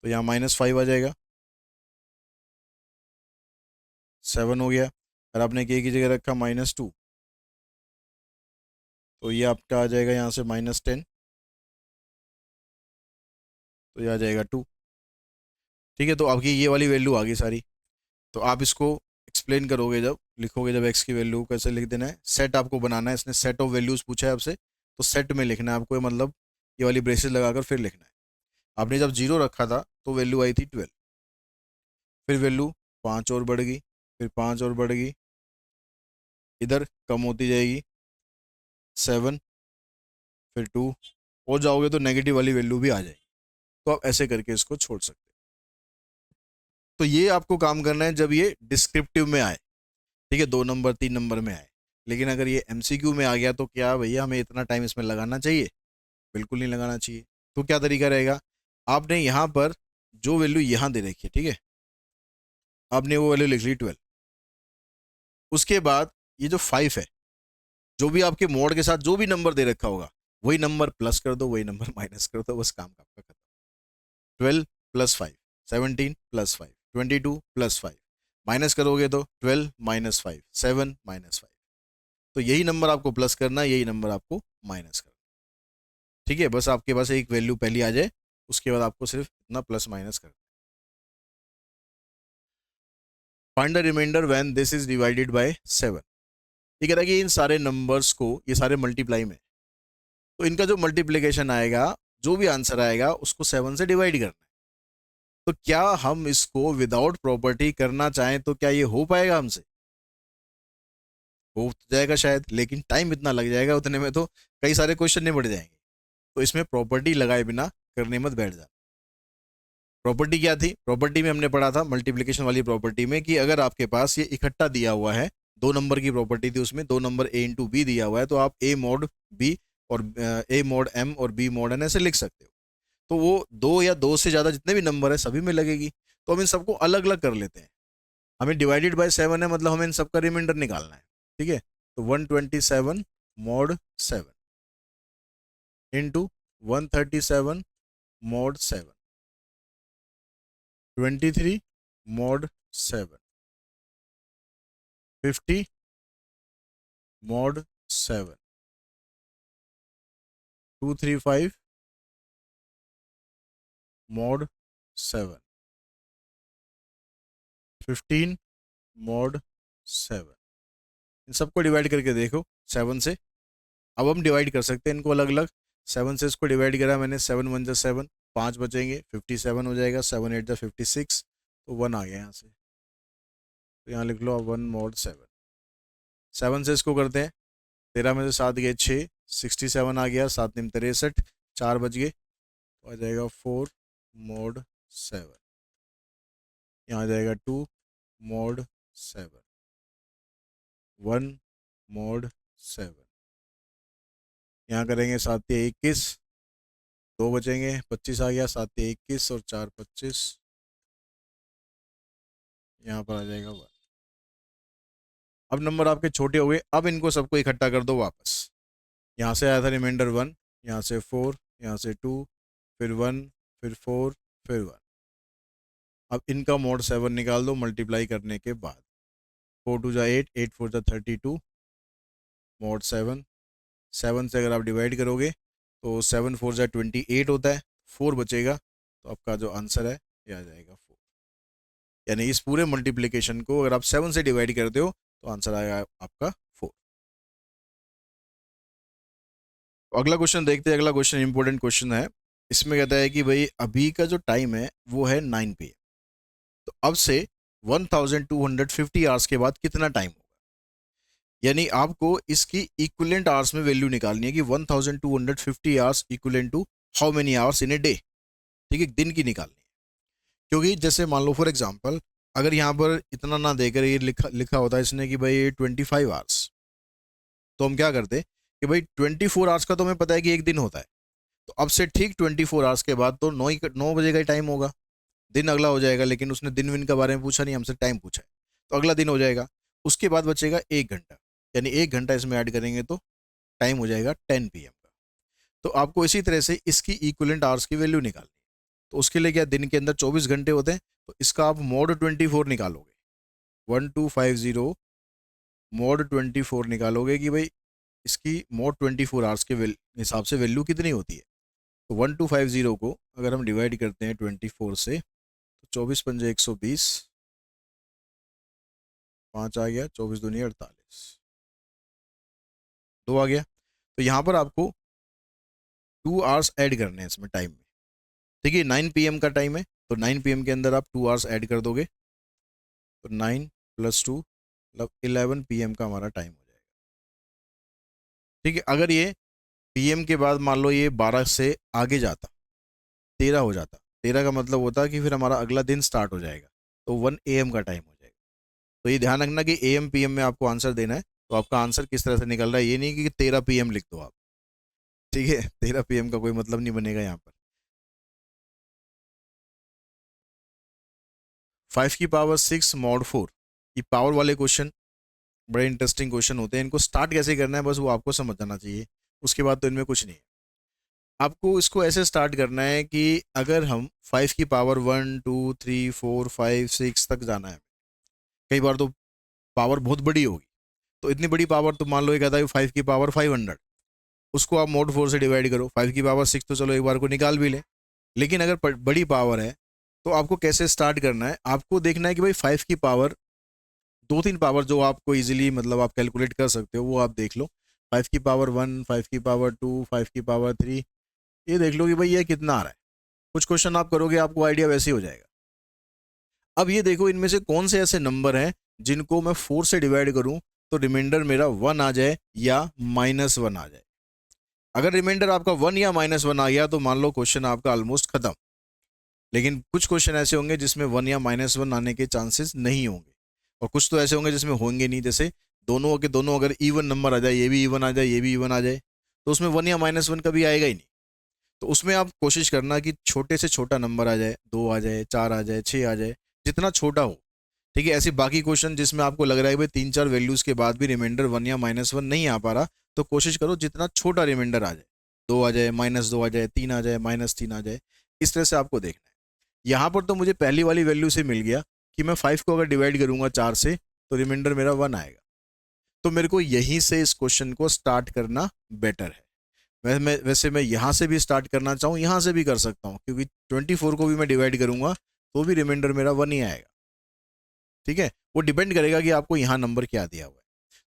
Speaker 1: तो यहाँ -5 आ जाएगा, 7 हो गया। अगर आपने की जगह रखा -2, तो ये आपका आ जाएगा यहाँ से -10, तो ये आ जाएगा 2। ठीक है, तो आपकी ये वाली वैल्यू आ गई सारी। तो आप इसको एक्सप्लेन करोगे, जब लिखोगे, जब एक्स की वैल्यू कैसे लिख देना है, सेट आपको बनाना है, इसने सेट ऑफ वैल्यूज पूछा है आपसे, तो सेट में लिखना है आपको, मतलब ये वाली ब्रेसेस लगाकर फिर लिखना है। आपने जब 0 रखा था तो वैल्यू आई थी 12, फिर वैल्यू 5 और बढ़ गई, फिर 5 और बढ़ गई, इधर कम होती जाएगी 7, फिर 2, हो जाओगे तो नेगेटिव वाली वैल्यू भी आ जाएगी। तो आप ऐसे करके इसको छोड़ सकते हैं। तो ये आपको काम करना है जब ये डिस्क्रिप्टिव में आए, ठीक है, 2 नंबर 3 नंबर में आए। लेकिन अगर ये एमसीक्यू में आ गया तो क्या भैया हमें इतना टाइम इसमें लगाना चाहिए? बिल्कुल नहीं लगाना चाहिए। तो क्या तरीका रहेगा, आपने यहाँ पर जो वैल्यू यहाँ दे रखी है, ठीक है, आपने वो वैल्यू लिख ली 12। उसके बाद ये जो 5 है, जो भी आपके मोड के साथ जो भी नंबर दे रखा होगा, वही नंबर प्लस कर दो, वही नंबर माइनस कर दो, बस काम आपका खत्म। 12 + 5, 17 + 5, 22 + 5, माइनस करोगे तो 12 - 5, 7 - 5। तो यही नंबर आपको प्लस करना है, यही नंबर आपको माइनस करना है। ठीक है, बस आपके पास एक वैल्यू पहली आ जाए, उसके बाद आपको सिर्फ इतना प्लस माइनस करना है। Find the remainder when this is divided by 7। ये कह रहा है कि इन सारे नंबर्स को, ये सारे मल्टीप्लाई में, तो इनका जो मल्टीप्लिकेशन आएगा, जो भी आंसर आएगा उसको 7 से डिवाइड करना है। तो क्या हम इसको विदाउट प्रॉपर्टी करना चाहें तो क्या ये हो पाएगा हमसे? हो तो जाएगा शायद, लेकिन टाइम इतना लग जाएगा, उतने में तो कई सारे क्वेश्चन निपट जाएंगे। तो इसमें प्रॉपर्टी लगाए बिना करने मत बैठ जा। प्रॉपर्टी क्या थी? प्रॉपर्टी में हमने पढ़ा था मल्टीप्लिकेशन वाली प्रॉपर्टी में कि अगर आपके पास ये इकट्ठा दिया हुआ है, 2 नंबर की प्रॉपर्टी थी उसमें, 2 नंबर a इंटू बी दिया हुआ है, तो आप a मॉड b और a मॉड m और b मॉड n ऐसे लिख सकते हो। तो वो 2 या 2 से ज़्यादा जितने भी नंबर है सभी में लगेगी। तो हम इन सबको अलग अलग कर लेते हैं। हमें डिवाइडेड बाय 7 है, मतलब हमें इन सबका रिमाइंडर निकालना है। ठीक है, तो 127 mod 7 into 137 mod 7, 23 mod 7, 50 mod 7, 235 mod 7, 15 mod 7। इन सबको डिवाइड करके देखो 7 से। अब हम डिवाइड कर सकते हैं इनको अलग अलग। 7 से इसको डिवाइड करा मैंने, 7 × 1 = 7, 5 बचेंगे, 57 हो जाएगा, 7 × 8 = 56, तो 1 आ गया यहाँ से। तो यहाँ लिख लो 1 मॉड 7। 7 से इसको करते हैं, 13 में से 7 गए 6, 67 आ गया, 7 × 9 = 63, 4 बच गए, तो आ जाएगा 4 मॉड 7। यहाँ आ जाएगा 2 मॉड 7, 1 मॉड 7। यहाँ करेंगे 7 × 21, 2 बचेंगे, 25 आ गया, 7 × 21 और 4 × 25, यहाँ पर आ जाएगा 1। अब नंबर आपके छोटे हो गए, अब इनको सबको इकट्ठा कर दो वापस। यहाँ से आया था रिमाइंडर 1, यहाँ से 4, यहाँ से 2, फिर 1, फिर 4, फिर 1। अब इनका मॉड 7 निकाल दो मल्टीप्लाई करने के बाद। 4 × 2 = 8, 8 × 4 = 32 मॉड 7। 7 से अगर आप डिवाइड करोगे तो 7 × 4 = 28 होता है, 4 बचेगा, तो आपका जो आंसर है ये आ जाएगा 4। यानी इस पूरे मल्टीप्लिकेशन को अगर आप 7 से डिवाइड करते हो तो आंसर आएगा आपका 4। अगला क्वेश्चन देखते हैं। अगला क्वेश्चन इंपॉर्टेंट क्वेश्चन है। इसमें कहता है कि भाई अभी का जो टाइम है वो है 9 PM। तो अब से 1250 आवर्स के बाद कितना टाइम होगा? यानी आपको इसकी इक्विवेलेंट आवर्स में वैल्यू निकालनी है कि 1250 hours equivalent to how many hours in a day. ठीक है, दिन की निकालनी है। क्योंकि जैसे मान लो फॉर एग्जांपल, अगर यहाँ पर इतना ना देकर ये लिखा लिखा होता है इसने कि भाई 25 आवर्स, तो हम क्या करते कि भाई 24 आवर्स का तो हमें पता है कि एक दिन होता है। तो अब से ठीक 24 आवर्स के बाद तो 9 बजे का ही टाइम होगा, दिन अगला हो जाएगा। लेकिन उसने दिन विन के बारे में पूछा नहीं, हमसे टाइम पूछा है, तो अगला दिन हो जाएगा। उसके बाद बचेगा 1 घंटा। यानी 1 घंटा इसमें ऐड करेंगे तो टाइम हो जाएगा 10 PM का। तो आपको इसी तरह से इसकी इक्विवेलेंट आवर्स की वैल्यू निकालनी है। तो उसके लिए क्या, दिन के अंदर 24 घंटे होते हैं, तो इसका आप मोड 24 निकालोगे, 1250 मोड 24 निकालोगे कि भाई इसकी मोड 24 आवर्स के हिसाब से वैल्यू कितनी होती है। तो 1250 को अगर हम डिवाइड करते हैं 24 से, तो 24 पंजे 120, 5 आ गया, 24 दूनी 48, 2 आ गया। तो यहाँ पर आपको 2 आवर्स ऐड करने हैं इसमें टाइम में। ठीक है, 9 PM का टाइम है, तो 9 PM के अंदर आप 2 आवर्स ऐड कर दोगे, तो 9 + 2 मतलब 11 PM का हमारा टाइम हो जाएगा। ठीक है, अगर ये PM के बाद मान लो ये 12 से आगे जाता, 13 हो जाता, 13 का मतलब होता है कि फिर हमारा अगला दिन स्टार्ट हो जाएगा, तो 1 AM का टाइम हो जाएगा। तो ये ध्यान रखना कि AM PM में आपको आंसर देना है। तो आपका आंसर किस तरह से निकल रहा है, ये नहीं कि 13 PM लिख दो आप। ठीक है, 13 PM का कोई मतलब नहीं बनेगा यहाँ पर। 5 की पावर 6 mod 4, ये पावर वाले क्वेश्चन बड़े इंटरेस्टिंग क्वेश्चन होते हैं। इनको स्टार्ट कैसे करना है बस वो आपको समझ जाना चाहिए, उसके बाद तो इनमें कुछ नहीं है। आपको इसको ऐसे स्टार्ट करना है कि अगर हम 5 की पावर 1 2 3 4 5 6 तक जाना है, कई बार तो पावर बहुत बड़ी होगी, तो इतनी बड़ी पावर तो मान लो ये कहता है 5 की पावर 500, उसको आप मोड 4 से डिवाइड करो। 5 की पावर 6 तो चलो एक बार को निकाल भी लें, लेकिन अगर बड़ी पावर है तो आपको कैसे स्टार्ट करना है, आपको देखना है कि भाई 5 की पावर, 2-3 पावर जो आपको इजीली मतलब आप कैलकुलेट कर सकते हो वो आप देख लो। 5 की पावर 1, 5 की पावर 2, 5 की पावर 3, ये देख लो कि भाई ये कितना आ रहा है। कुछ क्वेश्चन आप करोगे आपको आइडिया वैसे ही हो जाएगा। अब ये देखो इनमें से कौन से ऐसे नंबर हैं जिनको मैं 4 से डिवाइड करूं तो रिमाइंडर मेरा 1 आ जाए या -1 आ जाए। अगर रिमाइंडर आपका 1 या -1 आ गया तो मान लो क्वेश्चन आपका ऑलमोस्ट खत्म। लेकिन कुछ क्वेश्चन ऐसे होंगे जिसमें 1 या -1 आने के चांसेस नहीं होंगे, और कुछ तो ऐसे होंगे जिसमें होंगे नहीं। जैसे दोनों के दोनों अगर इवन नंबर आ जाए, ये भी इवन आ जाए, ये भी इवन आ जाए, तो उसमें 1 या -1 कभी आएगा ही नहीं। तो उसमें आप कोशिश करना कि छोटे से छोटा नंबर आ जाए, 2 आ जाए, 4 आ जाए, 6 आ जाए, जितना छोटा हो। ठीक है, ऐसी बाकी क्वेश्चन जिसमें आपको लग रहा है भाई 3-4 वैल्यूज के बाद भी रिमाइंडर 1 या -1 नहीं आ पा रहा, तो कोशिश करो जितना छोटा रिमाइंडर आ जाए, 2 आ जाए, -2 आ जाए, 3 आ जाए, -3 आ जाए, इस तरह से आपको देखना है। यहाँ पर तो मुझे पहली वाली वैल्यू से मिल गया कि मैं 5 को अगर डिवाइड करूंगा 4 से तो रिमाइंडर मेरा 1 आएगा। तो मेरे को यहीं से इस क्वेश्चन को स्टार्ट करना बेटर है। वैसे मैं यहाँ से भी स्टार्ट करना चाहूँ, यहाँ से भी कर सकता हूँ, क्योंकि 24 को भी मैं डिवाइड करूंगा तो भी रिमाइंडर मेरा 1 ही आएगा। ठीक है, वो डिपेंड करेगा कि आपको यहाँ नंबर क्या दिया हुआ है।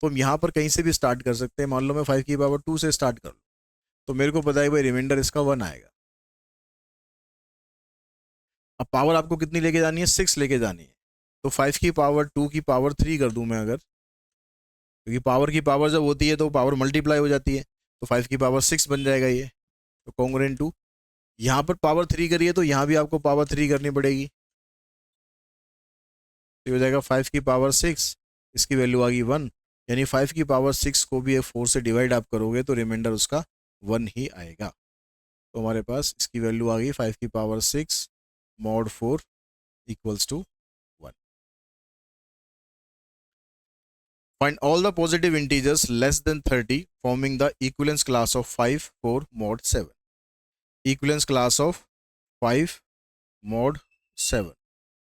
Speaker 1: तो हम यहाँ पर कहीं से भी स्टार्ट कर सकते हैं। मान लो मैं 5 की पावर 2 से स्टार्ट कर लूँ, तो मेरे को पता है भाई रिमाइंडर इसका 1 आएगा। अब पावर आपको कितनी लेके जानी है, 6 लेके जानी है। तो 5 की पावर 2 की पावर 3 कर दूं मैं अगर, क्योंकि पावर की पावर जब होती है तो पावर मल्टीप्लाई हो जाती है, तो 5 की पावर 6 बन जाएगा ये। तो कॉन्ग्रुएंट टू, यहाँ पर पावर 3 करिए तो यहाँ भी आपको पावर 3 करनी पड़ेगी, तो हो जाएगा 5 की पावर 6, इसकी वैल्यू आ गई 1, यानी 5 की पावर 6 को भी 4 से डिवाइड आप करोगे तो रिमाइंडर उसका 1 ही आएगा। तो हमारे पास इसकी वैल्यू आ गई 5 की power 6 mod 4 equals to 1। Find all the positive integers less than 30 forming the equivalence class of 5 for mod 7. Equivalence class of 5 mod 7,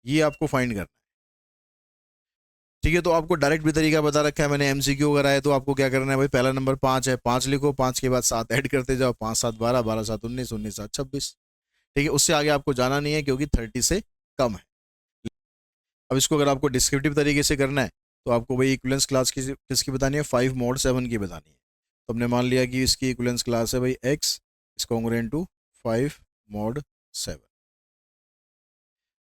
Speaker 1: ये आपको फाइंड करना है। ठीक है, तो आपको डायरेक्ट भी तरीका बता रखा है मैंने, एमसीक्यू अगर आए तो आपको क्या करना है भाई, पहला नंबर 5 है, 5 लिखो, 5 के बाद 7 ऐड करते जाओ, 5 7 12, 12 7 19, 19 7 26। ठीक है, उससे आगे आपको जाना नहीं है क्योंकि 30 से कम है। अब इसको अगर आपको डिस्क्रिप्टिव तरीके से करना है तो आपको भाई इक्विवेलेंस क्लास किसकी बतानी है, 5 mod 7 की बतानी है। तो हमने मान लिया कि इसकी इक्विवेलेंस क्लास है भाई x is congruent to 5 mod 7।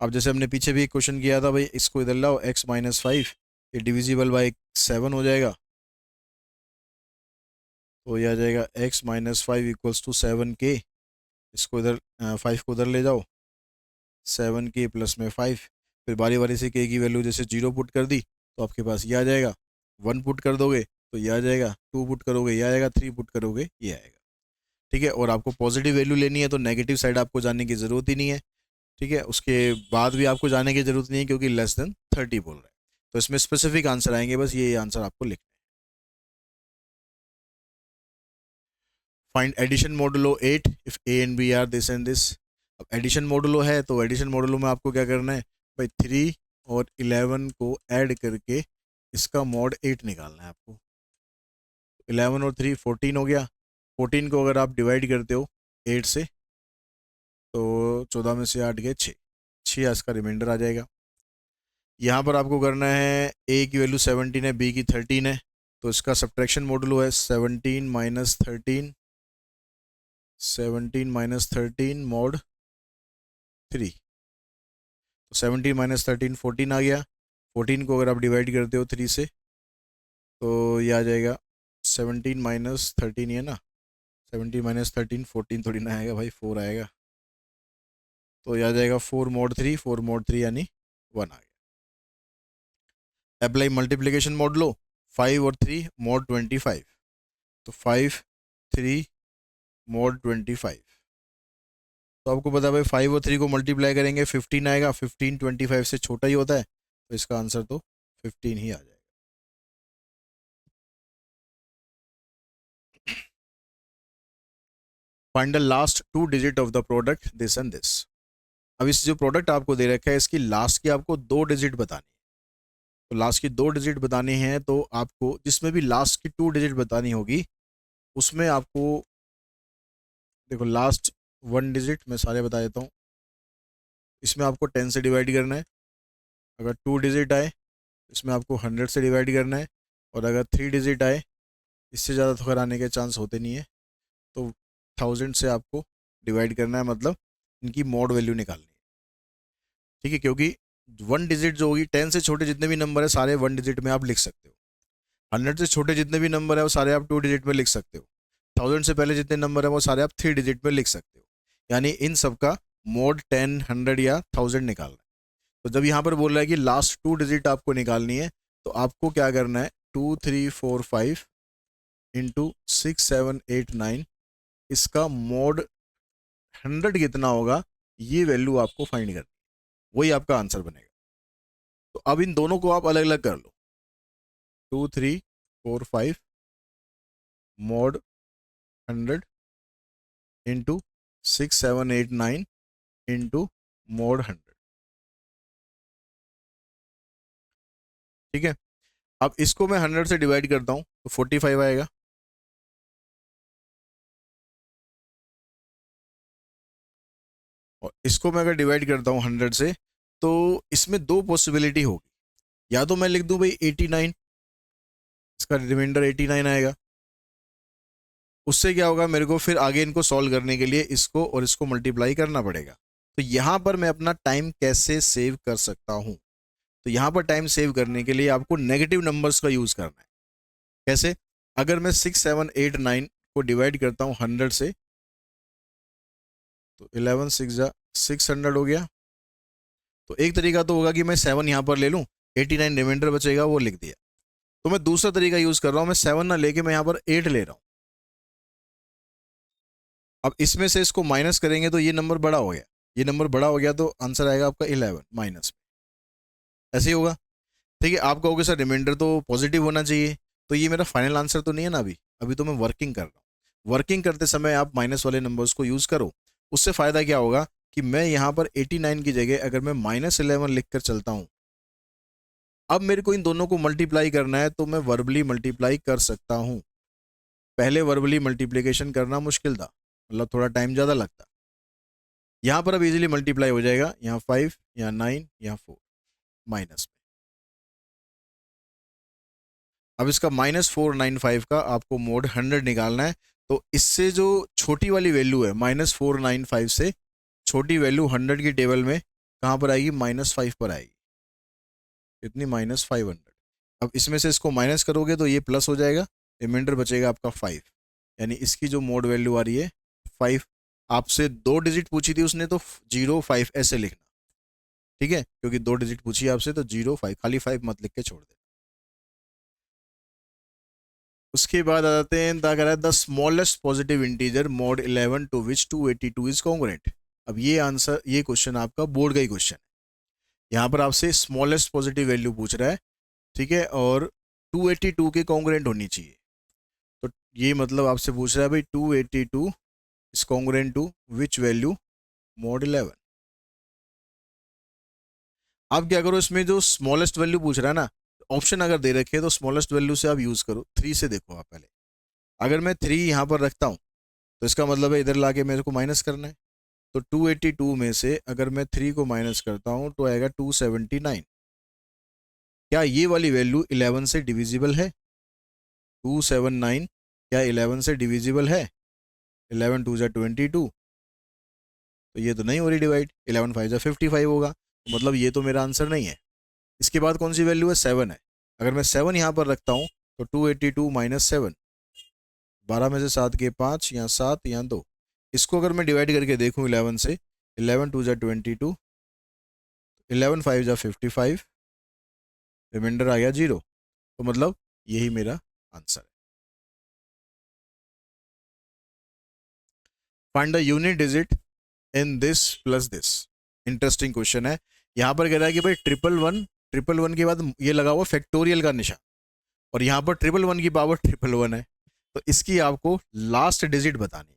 Speaker 1: अब जैसे हमने पीछे भी एक क्वेश्चन किया था भाई, इसको इधर लाओ, x - 5 ये डिविजिबल बाई 7 हो जाएगा, तो ये आ जाएगा x - 5 इक्वल्स टू 7k। इसको इधर 5 को उधर ले जाओ, 7k प्लस में 5, फिर बारी बारी से k की वैल्यू जैसे 0 पुट कर दी तो आपके पास ये आ जाएगा, 1 पुट कर दोगे तो ये आ जाएगा, 2 पुट करोगे ये आएगा, 3 पुट करोगे ये आएगा। ठीक है, और आपको पॉजिटिव वैल्यू लेनी है तो नेगेटिव साइड आपको जाने की ज़रूरत ही नहीं है। ठीक है, उसके बाद भी आपको जाने की ज़रूरत नहीं है क्योंकि लेस देन 30 बोल रहे हैं। तो इसमें स्पेसिफिक आंसर आएंगे, बस ये आंसर आपको लिखना है। Find addition modulo 8 if A and B are this and this. अब एडिशन मोडुलो है तो एडिशन मोडुलो में आपको क्या करना है भाई, 3 और 11 को ऐड करके इसका मॉड 8 निकालना है आपको। 11 और 3 14 हो गया। 14 को अगर आप डिवाइड करते हो 8 से तो 14 में से 8 गए 6, 6 इसका रिमाइंडर आ जाएगा। यहाँ पर आपको करना है ए की वैल्यू 17 है, बी की 13 है, तो इसका सब्ट्रैक्शन मोडुलो है 17 माइनस 13, 17 माइनस 13 मॉड 3। तो 17 माइनस 13 14 आ गया। 14 को अगर आप डिवाइड करते हो 3 से तो ये आ जाएगा 17 माइनस 13 है ना, 17 माइनस 13 14 थोड़ी ना आएगा भाई, 4 आएगा। तो ये आ जाएगा 4 मॉड 3, 4 मॉड 3 यानी 1 आ गया। अप्लाई मल्टीप्लिकेशन मोड लो, 5 और 3 मॉड 25, तो 5 3 मॉड 25। तो आपको पता है भाई 5 और 3 को मल्टीप्लाई करेंगे 15 आएगा, 15 25 से छोटा ही होता है, तो इसका आंसर तो 15 ही आ जाएगा। Find the last 2 digit of the product this and this. अब इस जो प्रोडक्ट आपको दे रखा है इसकी लास्ट की आपको 2 डिजिट बतानी है। तो लास्ट की 2 डिजिट बतानी है तो आपको जिसमें भी लास्ट की 2 डिजिट बतानी होगी उसमें आपको देखो लास्ट 1 डिजिट मैं सारे बता देता हूँ। इसमें आपको 10 से डिवाइड करना है। अगर 2 डिजिट आए इसमें आपको 100 से डिवाइड करना है। और अगर 3 डिजिट आए, इससे ज़्यादा तो खैर आने के चांस होते नहीं है, तो 1000 से आपको डिवाइड करना है, मतलब इनकी मॉड वैल्यू निकालनी है। ठीक है, क्योंकि 1 डिजिट जो होगी 10 से छोटे जितने भी नंबर है सारे 1 डिजिट में आप लिख सकते हो। 100 से छोटे जितने भी नंबर है वो सारे आप 2 डिजिट में लिख सकते हो। 1000 से पहले जितने नंबर है वो सारे आप 3 डिजिट में लिख सकते हो। यानी इन सब का मोड 10, 100 या 1000 निकालना है। तो जब यहाँ पर बोल रहा है कि लास्ट 2 डिजिट आपको निकालनी है तो आपको क्या करना है, 2 3 4 5 इंटू 6 7 8 9, इसका मोड 100 कितना होगा ये वैल्यू आपको फाइंड करनी है, वही आपका आंसर बनेगा। तो अब इन दोनों को आप अलग अलग कर लो, 2 3 4 5 मोड 100 इंटू 6 7 8 9 इंटू मोड 100। ठीक है, अब इसको मैं 100 से डिवाइड करता हूँ तो 45 आएगा। और इसको मैं अगर डिवाइड करता हूँ 100 से तो इसमें 2 पॉसिबिलिटी होगी। या तो मैं लिख दूं भाई 89, इसका रिमाइंडर 89 आएगा। उससे क्या होगा, मेरे को फिर आगे इनको सॉल्व करने के लिए इसको और इसको मल्टीप्लाई करना पड़ेगा। तो यहाँ पर मैं अपना टाइम कैसे सेव कर सकता हूँ, तो यहाँ पर टाइम सेव करने के लिए आपको नेगेटिव नंबर्स का यूज़ करना है। कैसे, अगर मैं 6 7 8 9 को डिवाइड करता हूँ 100 से तो 11 6 600 हो गया। तो एक तरीका तो होगा कि मैं 7 यहाँ पर ले लूँ, 89 रिमाइंडर बचेगा वो लिख दिया। तो मैं दूसरा तरीका यूज़ कर रहा हूँ, मैं 7 ना लेके मैं यहाँ पर 8 ले रहा हूँ। अब इसमें से इसको माइनस करेंगे तो ये नंबर बड़ा हो गया, ये नंबर बड़ा हो गया तो आंसर आएगा आपका 11 माइनस में। ऐसे ही होगा। ठीक है, आप कहोगे सर रिमाइंडर तो पॉजिटिव होना चाहिए, तो ये मेरा फाइनल आंसर तो नहीं है ना, अभी अभी तो मैं वर्किंग कर रहा हूँ। वर्किंग करते समय आप माइनस वाले नंबर्स को यूज़ करो। उससे फ़ायदा क्या होगा कि मैं यहाँ पर 89 की जगह अगर मैं -11 लिख कर चलता हूँ, अब मेरे को इन दोनों को मल्टीप्लाई करना है तो मैं वर्बली मल्टीप्लाई कर सकता हूँ। पहले वर्बली मल्टीप्लिकेशन करना मुश्किल था, मतलब थोड़ा टाइम ज़्यादा लगता। यहाँ पर अब इजीली मल्टीप्लाई हो जाएगा, यहाँ 5 यहाँ 9 यहाँ 4 माइनस में। अब इसका -495 का आपको मोड 100 निकालना है। तो इससे जो छोटी वाली वैल्यू है -495 से छोटी वैल्यू 100 की टेबल में कहाँ पर आएगी, -5 पर आएगी। कितनी, -500। अब इसमें से इसको माइनस करोगे तो ये प्लस हो जाएगा, रिमाइंडर बचेगा आपका 5। यानी इसकी जो मोड वैल्यू आ रही है 5। आपसे 2 डिजिट पूछी थी उसने तो 0 5 ऐसे लिखना। ठीक है, क्योंकि 2 डिजिट पूछी आपसे तो 0 5, खाली 5 मत लिख के छोड़ दे। उसके बाद आ जाते हैं, कह रहा है the smallest positive integer mod 11 to which 282 is congruent. अब ये आंसर, ये क्वेश्चन आपका बोर्ड का ही क्वेश्चन है। यहाँ पर आपसे स्मॉलेस्ट पॉजिटिव वैल्यू पूछ रहा है, ठीक है, और 282 के कॉन्ग्रुएंट होनी चाहिए। तो ये मतलब आपसे पूछ रहा है भाई 282 is congruent to which value, mod 11। आप क्या करो, इसमें जो स्मॉलेस्ट वैल्यू पूछ रहा है ना, ऑप्शन अगर दे रखे हैं तो स्मॉलेस्ट वैल्यू से आप यूज करो, 3 से देखो आप पहले। अगर मैं 3 यहाँ पर रखता हूँ तो इसका मतलब है इधर लाके मेरे को माइनस करना है। तो 282 में से अगर मैं 3 को माइनस करता हूँ तो आएगा 279। क्या ये वाली वैल्यू 11 से डिविजिबल है? 279 क्या 11 से डिविजिबल है? 11 टू जा 22, तो ये तो नहीं हो रही डिवाइड। 11 5 जा 55 होगा, तो मतलब ये तो मेरा आंसर नहीं है। इसके बाद कौन सी वैल्यू है? 7 है। अगर मैं 7 यहाँ पर रखता हूँ तो 282 माइनस 7, 12 में से 7 के 5, यहाँ 7 यहाँ 2। इसको अगर मैं डिवाइड करके देखूँ 11 से, 11 टू जा 22, 11 5 जा 55, रिमाइंडर आ गया 0। तो मतलब यही मेरा आंसर है। Find the unit digit in this plus this. Interesting question है। यहां पर कह रहा है कि भाई ट्रिपल वन के बाद ये लगा हुआ फैक्टोरियल का निशान, और यहां पर ट्रिपल वन की पावर ट्रिपल वन है, तो इसकी आपको लास्ट डिजिट बतानी है।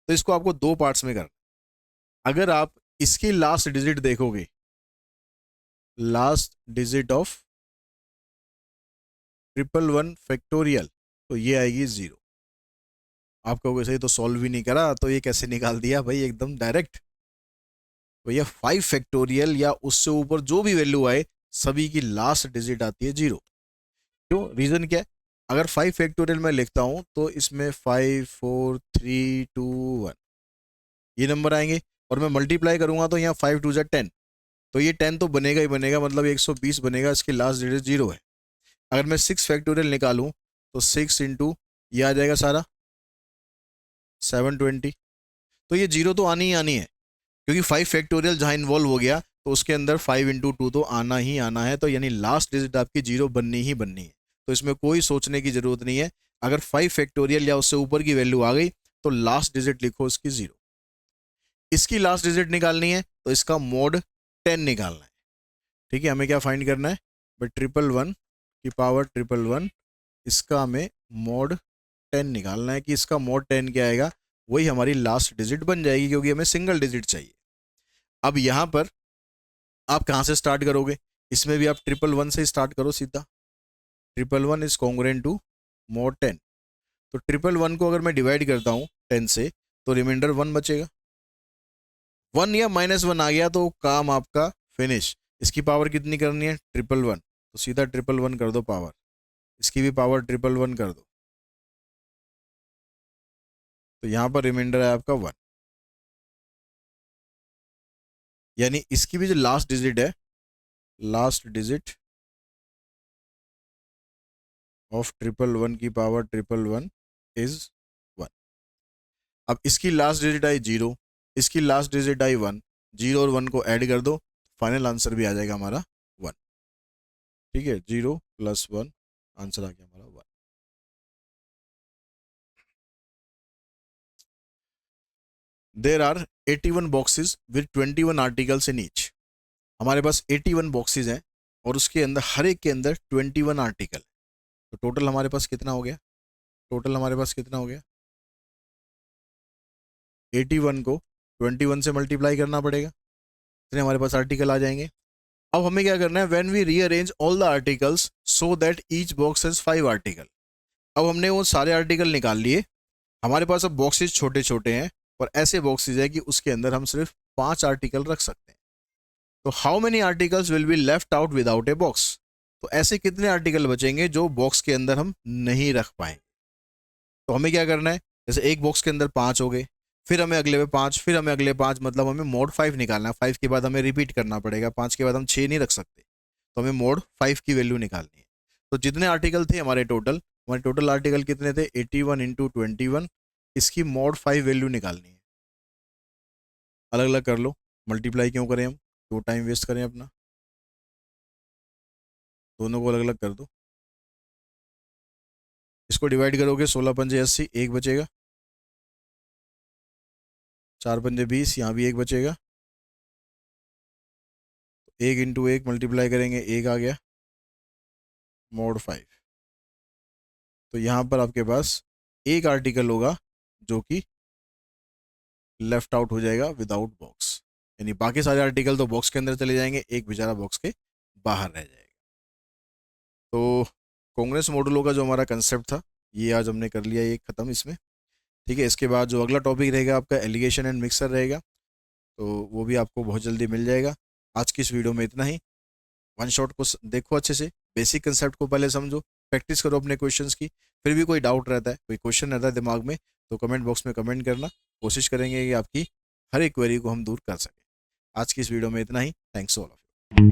Speaker 1: तो इसको आपको दो पार्ट्स में करना है। अगर आप इसकी लास्ट डिजिट देखोगे, last digit of triple one factorial, तो ये आएगी 0। आप कहोगे सही तो सॉल्व भी नहीं करा, तो ये कैसे निकाल दिया भाई एकदम डायरेक्ट। भैया 5 फैक्टोरियल या उससे ऊपर जो भी वैल्यू आए, सभी की लास्ट डिजिट आती है 0। क्यों? रीजन क्या है? अगर 5 फैक्टोरियल मैं लिखता हूं तो इसमें 5 4 3 2 1 ये नंबर आएंगे, और मैं मल्टीप्लाई करूंगा तो यहाँ 5 टू जा 10, तो ये 10 तो बनेगा ही बनेगा, मतलब 120 बनेगा, इसकी लास्ट डिजिट 0 है। अगर मैं 6 फैक्टोरियल निकालूं तो 6 इंटू ये आ जाएगा सारा 720, तो ये 0 तो आनी ही आनी है, क्योंकि 5 फैक्टोरियल जहां इन्वॉल्व हो गया तो उसके अंदर 5 इंटू टू तो आना ही आना है, तो यानी लास्ट डिजिट आपकी 0 बननी ही बननी है। तो इसमें कोई सोचने की जरूरत नहीं है। अगर 5 फैक्टोरियल या उससे ऊपर की वैल्यू आ गई तो लास्ट डिजिट लिखो इसकी 0। इसकी लास्ट डिजिट निकालनी है तो इसका मोड 10 निकालना है। ठीक है, हमें क्या फाइंड करना है? बट ट्रिपल वन की पावर ट्रिपल वन, इसका हमें मोड 10 निकालना है कि इसका मोड 10 क्या आएगा, वही हमारी लास्ट डिजिट बन जाएगी, क्योंकि हमें सिंगल डिजिट चाहिए। अब यहां पर आप कहाँ से स्टार्ट करोगे? इसमें भी आप ट्रिपल वन से स्टार्ट करो सीधा। Triple one is congruent to mod 10। तो ट्रिपल वन को अगर मैं डिवाइड करता हूँ 10 से, तो रिमाइंडर 1 बचेगा। 1 या -1 आ गया तो काम आपका फिनिश। इसकी पावर कितनी करनी है? ट्रिपल वन, तो सीधा ट्रिपल वन कर दो पावर, इसकी भी पावर ट्रिपल वन कर दो, तो यहाँ पर रिमाइंडर है आपका 1। यानी इसकी भी जो लास्ट डिजिट है, last digit of triple one की पावर ट्रिपल वन इज 1। अब इसकी लास्ट डिजिट आई 0, इसकी लास्ट डिजिट आई 1, 0 और 1 को ऐड कर दो, फाइनल आंसर भी आ जाएगा हमारा 1। ठीक है, 0 प्लस 1, आंसर आ गया हमारा 1। There are 81 boxes with 21 articles in each. हमारे पास 81 बॉक्सेस हैं और उसके अंदर हर एक के अंदर 21 आर्टिकल। तो टोटल हमारे पास कितना हो गया? टोटल हमारे पास कितना हो गया? 81 को 21 से मल्टीप्लाई करना पड़ेगा, इतने हमारे पास आर्टिकल आ जाएंगे। अब हमें क्या करना है? When we rearrange all the articles so that each box has 5 article. अब हमने वो सारे आर्टिकल निकाल लिए, हमारे पास अब बॉक्सेस छोटे छोटे हैं, और ऐसे बॉक्सेस है कि उसके अंदर हम सिर्फ 5 आर्टिकल रख सकते हैं। तो how many articles will be left out without a box? तो ऐसे कितने आर्टिकल बचेंगे जो बॉक्स के अंदर हम नहीं रख पाएंगे? तो हमें क्या करना है? जैसे एक बॉक्स के अंदर 5 हो गए, फिर हमें अगले में 5, फिर हमें अगले 5, मतलब हमें मोड 5 निकालना है। 5 के बाद हमें रिपीट करना पड़ेगा, 5 के बाद हम 6 नहीं रख सकते, तो हमें मोड 5 की वैल्यू निकालनी है। तो जितने आर्टिकल थे हमारे टोटल आर्टिकल कितने थे? 81 इंटू 21, इसकी मोड 5 वैल्यू निकालनी है। अलग अलग कर लो, मल्टीप्लाई क्यों करें हम, तो टाइम वेस्ट करें अपना, दोनों को अलग अलग कर दो। इसको डिवाइड करोगे 16 पंजे 80, एक बचेगा, 4 पंजे 20, यहाँ भी एक बचेगा, एक इंटू एक मल्टीप्लाई करेंगे, एक आ गया, मोड 5। तो यहाँ पर आपके पास एक आर्टिकल होगा जो कि लेफ्ट आउट हो जाएगा विदाउट बॉक्स, यानी बाकी सारे आर्टिकल तो बॉक्स के अंदर चले जाएंगे, एक बेचारा बॉक्स के बाहर रह जाएगा। तो कांग्रेस मॉडुलो का जो हमारा कंसेप्ट था ये आज हमने कर लिया, ये ख़त्म इसमें। ठीक है, इसके बाद जो अगला टॉपिक रहेगा आपका एलिगेशन एंड मिक्सर रहेगा, तो वो भी आपको बहुत जल्दी मिल जाएगा। आज की इस वीडियो में इतना ही। वन शॉट को देखो अच्छे से, बेसिक कंसेप्ट को पहले समझो, प्रैक्टिस करो अपने क्वेश्चंस की। फिर भी कोई डाउट रहता है, कोई क्वेश्चन रहता है दिमाग में, तो कमेंट बॉक्स में कमेंट करना, कोशिश करेंगे कि आपकी हर एक क्वेरी को हम दूर कर सकें। आज की इस वीडियो में इतना ही। Thanks all of you.